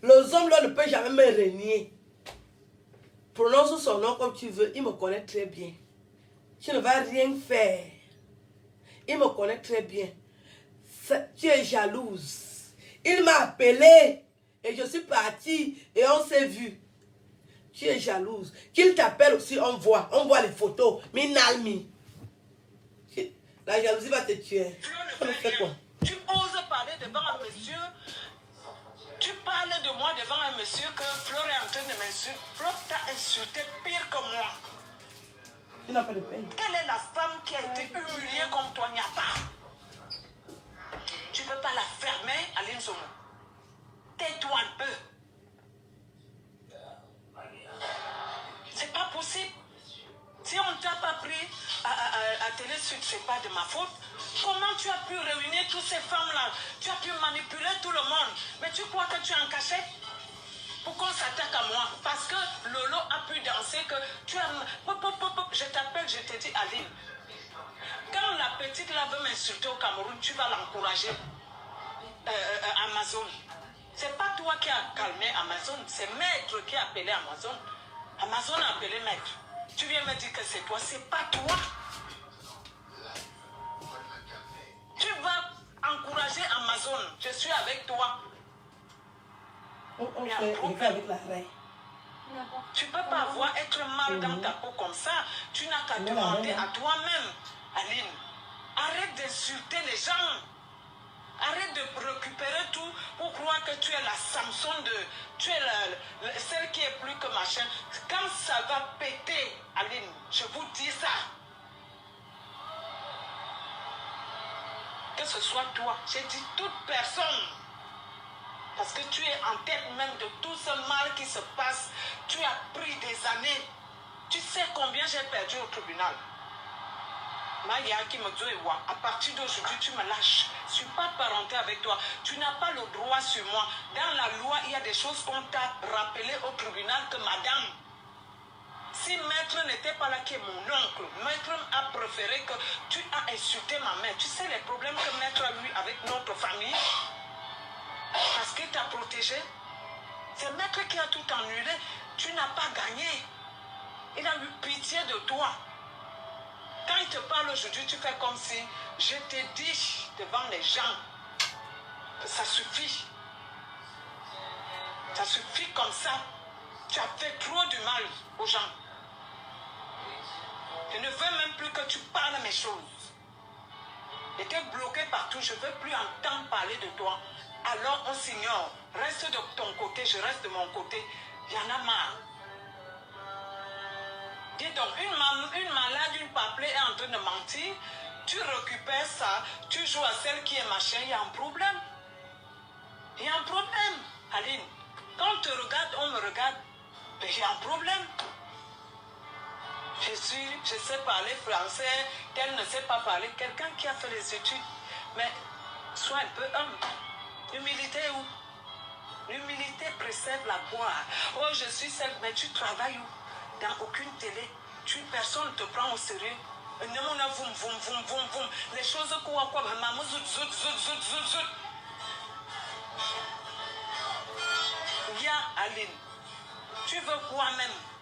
Les hommes là ne peuvent jamais me renier. Prononce son nom comme tu veux, il me connaît très bien. Tu ne vas rien faire. Il me connaît très bien. Tu es jalouse. Il m'a appelé et je suis partie et on s'est vu. Tu es jalouse. Qu'il t'appelle aussi, on voit les photos. Minalmi. La jalousie va te tuer.
Tu ne fais quoi? Tu oses parler devant un monsieur. Tu parles de moi devant un monsieur que Fleur est en train de m'insulter. Fleur t'a insulté pire que moi.
Tu n'as pas de peine.
Quelle est la femme qui a été humiliée comme toi? Il n'y a pas. Tu ne peux pas la fermer, Aline Zomo. Tais-toi un peu. C'est pas possible. Si on ne t'a pas pris à Télé Sud, c'est pas de ma faute. Comment tu as pu réunir toutes ces femmes-là? Tu as pu manipuler tout le monde. Mais tu crois que tu es en cachette? Pourquoi on s'attaque à moi? Parce que Lolo a pu danser, que tu as... Je t'appelle, je te dis, Aline. Quand la petite là veut m'insulter au Cameroun, tu vas l'encourager. Amazon. C'est pas toi qui as calmé Amazon, c'est Maître qui a appelé Amazon. Amazon a appelé Maître. Tu viens me dire que c'est toi, c'est pas toi. Tu vas encourager Amazon. Je suis avec toi.
On fait avec la reine.
Tu ne peux pas avoir être mal dans ta peau comme ça. Tu n'as qu'à demander à toi-même, Aline. Arrête d'insulter les gens. Arrête de récupérer tout pour croire que tu es la Samson de... Tu es celle qui est plus que machin. Quand ça va péter, Aline, je vous dis ça. Que ce soit toi, j'ai dit toute personne. Parce que tu es en tête même de tout ce mal qui se passe. Tu as pris des années. Tu sais combien j'ai perdu au tribunal. Maya qui me dit, à partir d'aujourd'hui, tu me lâches. Je ne suis pas parenté avec toi. Tu n'as pas le droit sur moi. Dans la loi, il y a des choses qu'on t'a rappelées au tribunal que madame, si Maître n'était pas là, qui est mon oncle, Maître a préféré que tu as insulté ma mère. Tu sais les problèmes que Maître a eu avec notre famille? Parce qu'il t'a protégé. C'est Maître qui a tout annulé. Tu n'as pas gagné. Il a eu pitié de toi. Quand il te parle aujourd'hui, tu fais comme si je te dis devant les gens que ça suffit. Ça suffit comme ça. Tu as fait trop du mal aux gens. Je ne veux même plus que tu parles mes choses. J'étais bloqué partout. Je ne veux plus entendre parler de toi. Alors on s'ignore. Reste de ton côté, je reste de mon côté. Il y en a marre. Dis donc, une malade, une paplée est en train de mentir. Tu récupères ça, tu joues à celle qui est machin, il y a un problème. Il y a un problème, Aline. Quand on te regarde, on me regarde. Mais il y a un problème. Je sais parler français, tel ne sait pas parler. Quelqu'un qui a fait les études. Mais sois un peu humble. L'humilité où? L'humilité précède la gloire. Oh, je suis celle, mais tu travailles où? Dans aucune télé. Personne ne te prend au sérieux. Les choses quoi, Viens, Aline. Tu veux quoi même?